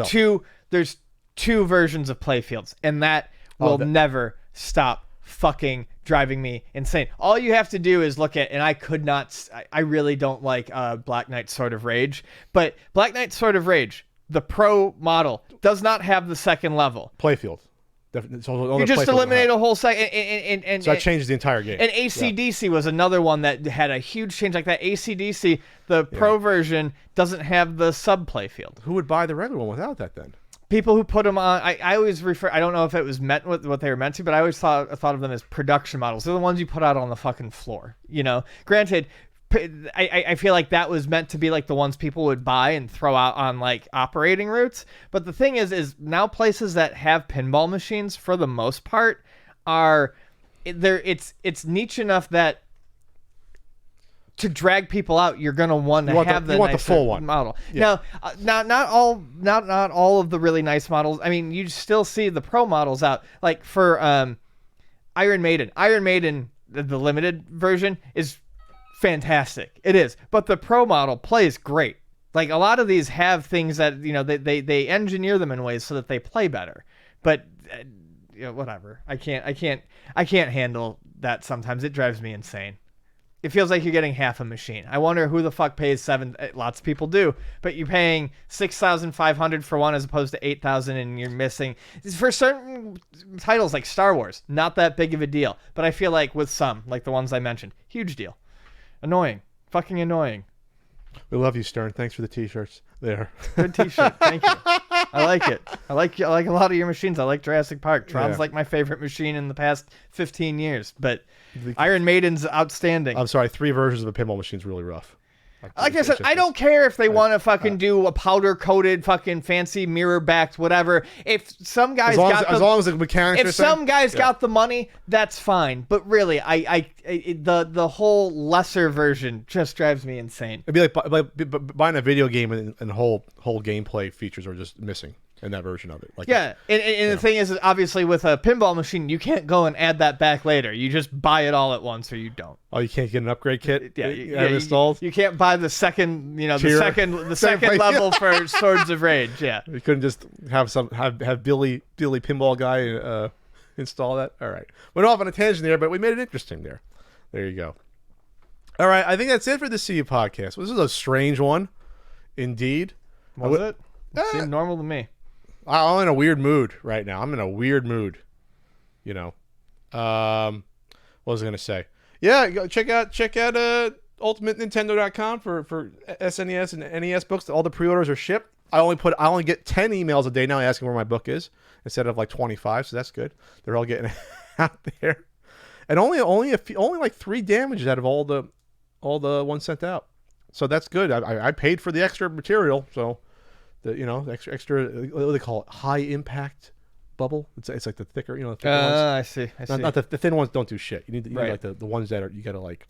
two versions of playfields, and that will never stop fucking driving me insane. All you have to do is look at, and I really don't like Black Knight Sword of Rage, but Black Knight Sword of Rage, the Pro model, does not have the second level. Playfield. You just eliminate a whole second, and so that changes the entire game. And AC/DC was another one that had a huge change like that. AC/DC, the Pro version, doesn't have the sub playfield. Who would buy the regular one without that then? People who put them on. I always refer. I don't know if it was meant with what they were meant to, but I always thought of them as production models. They're the ones you put out on the fucking floor. Granted. I feel like that was meant to be like the ones people would buy and throw out on like operating routes. But the thing is now places that have pinball machines for the most part it's niche enough that to drag people out, you're gonna want to have the full one model. Yeah. Now, not all of the really nice models. I mean, you still see the Pro models out. Like for Iron Maiden. Iron Maiden, the limited version is fantastic. It is, but the Pro model plays great. Like a lot of these have things that they engineer them in ways so that they play better. But whatever. I can't handle that. Sometimes it drives me insane. It feels like you're getting half a machine. I wonder who the fuck pays $7,000. Lots of people do, but you're paying $6,500 for one as opposed to $8,000, and you're missing for certain titles like Star Wars. Not that big of a deal, but I feel like with some, like the ones I mentioned, huge deal. Annoying. Fucking annoying. We love you, Stern. Thanks for the t-shirts. There. Good t-shirt. Thank you. I like it. I like a lot of your machines. I like Jurassic Park. Tron's like my favorite machine in the past 15 years. But Iron Maiden's outstanding. I'm sorry. 3 versions of a pinball machine's really rough. Like I said, I don't care if they want to fucking do a powder-coated, fucking fancy mirror-backed, whatever. If some guys as long as the mechanics. If some guys got the money, that's fine. But really, the whole lesser version just drives me insane. It'd be like buying a video game and whole gameplay features are just missing in that version of it. Like and the thing is, obviously, with a pinball machine, you can't go and add that back later. You just buy it all at once, or you don't. Oh, you can't get an upgrade kit? Installed? You can't buy the second, the second level for Swords of Rage. Yeah, you couldn't just have Billy Pinball Guy install that. All right, went off on a tangent there, but we made it interesting there. There you go. All right, I think that's it for the CU podcast. Well, this is a strange one, indeed. Was it? It seemed normal to me. I'm in a weird mood right now. I'm in a weird mood. What was I gonna say? Yeah, go check out ultimatenintendo.com for SNES and NES books. All the pre-orders are shipped. I only get 10 emails a day now asking where my book is instead of like 25, so that's good. They're all getting out there. And only like 3 damages out of all the ones sent out. So that's good. I paid for the extra material, so the extra what do they call it? High impact bubble. It's like the thicker, the thicker ones. I see. Not the thin ones don't do shit. You need like the ones that you gotta like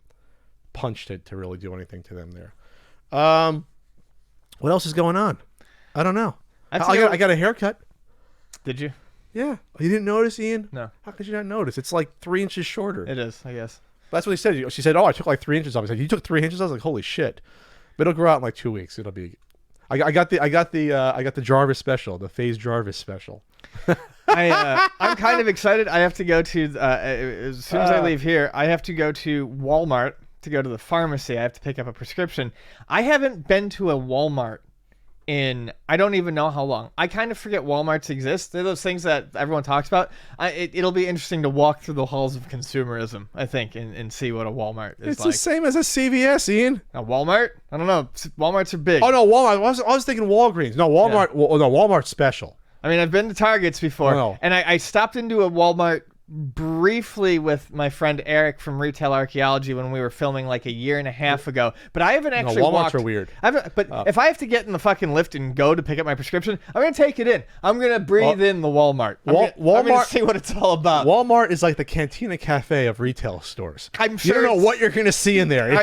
punch to really do anything to them there. What else is going on? I don't know. I got a haircut. Did you? Yeah. You didn't notice, Ian? No. How could you not notice? It's like 3 inches shorter. It is, I guess. That's what he said. She said, "Oh, I took like 3 inches off." I said, "You took 3 inches?" I was like, "Holy shit!" But it'll grow out in like 2 weeks. It'll be. I got the Jarvis special, the Phase Jarvis special. I'm kind of excited. I have to go to as soon as I leave here. I have to go to Walmart to go to the pharmacy. I have to pick up a prescription. I haven't been to a Walmart in I don't even know how long. I kind of forget Walmarts exist. They're those things that everyone talks about. It'll be interesting to walk through the halls of consumerism, I think, and see what a Walmart is It's like. the same as a CVS, Ian. A Walmart? I don't know. Walmarts are big. Oh no, Walmart. I was thinking Walgreens. No, Walmart. Yeah. No, Walmart's special. I mean, I've been to Targets before, and I stopped into a Walmart briefly with my friend Eric from Retail Archaeology when we were filming like a year and a half ago, but I haven't actually Walmarts walked. Are weird. If I have to get in the fucking lift and go to pick up my prescription, I'm gonna take it in. I'm gonna breathe in the Walmart. I'm gonna see what it's all about. Walmart is like the Cantina Cafe of retail stores. I'm sure you don't know what you're gonna see in there.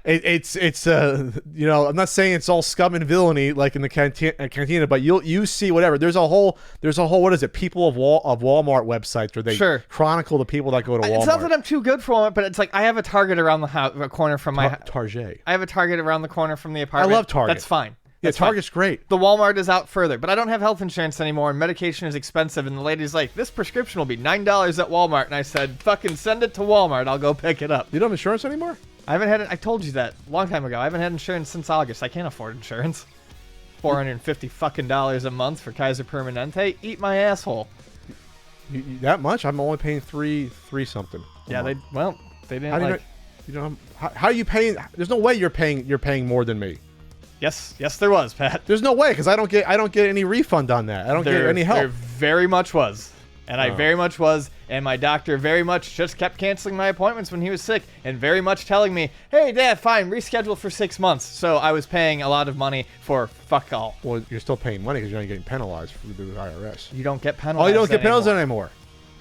It's you know, I'm not saying it's all scum and villainy like in the cantina, but you see whatever. There's a whole what is it? People of Walmart websites where they chronicle the people that go to Walmart. It's not that I'm too good for Walmart, but it's like I have a Target around the house, a corner from my Target. I have a Target around the corner from the apartment. I love Target. That's fine. That's Target's great. The Walmart is out further, but I don't have health insurance anymore, and medication is expensive. And the lady's like, "This prescription will be $9 at Walmart," and I said, "Fucking send it to Walmart. I'll go pick it up." You don't have insurance anymore? I haven't had it. I told you that a long time ago. I haven't had insurance since August. I can't afford insurance. $450 fucking a month for Kaiser Permanente. Eat my asshole. That much? I'm only paying three something. Yeah, they didn't like. You know, how are you paying? There's no way you're paying more than me. Yes, there was, Pat. There's no way because I don't get any refund on that. I don't get any help. There very much was, and I very much was, and my doctor very much just kept canceling my appointments when he was sick, and very much telling me, "Hey, Dad, fine, reschedule for 6 months." So I was paying a lot of money for fuck all. Well, you're still paying money because you're not getting penalized from the IRS. You don't get penalized. Oh, you don't get penalized anymore.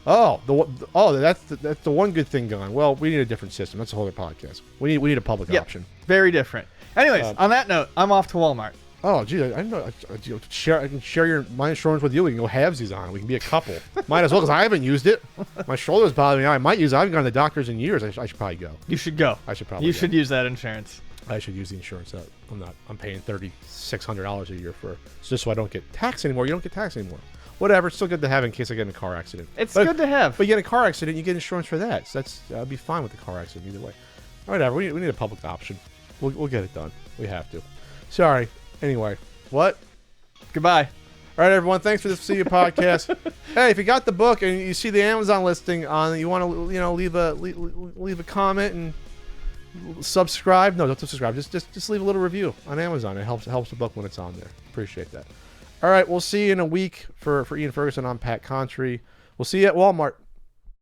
Oh, that's the one good thing going. Well, we need a different system. That's a whole other podcast. We need a public option. Very different. Anyways, on that note, I'm off to Walmart. Oh, gee, I know. I can share my insurance with you. We can go halvesies on it. We can be a couple. Might as well because I haven't used it. My shoulder's bothering me. I might use it. I haven't gone to the doctors in years. I should probably go. You should go. I should probably. You should use that insurance. I should use the insurance that I'm paying $3,600 a year for. It's just so I don't get taxed anymore. You don't get taxed anymore. Whatever. It's still good to have in case I get in a car accident. It's good to have. But you get in a car accident, you get insurance for that. So I'd be fine with the car accident either way. Whatever. We need a public option. We'll get it done. We have to. Sorry. Anyway. What? Goodbye. All right, everyone. Thanks for this See You podcast. Hey, if you got the book and you see the Amazon listing on, you want to leave a comment and subscribe. No, don't subscribe. Just leave a little review on Amazon. It helps the book when it's on there. Appreciate that. All right, we'll see you in a week for Ian Ferguson. I'm Pat Contry. We'll see you at Walmart.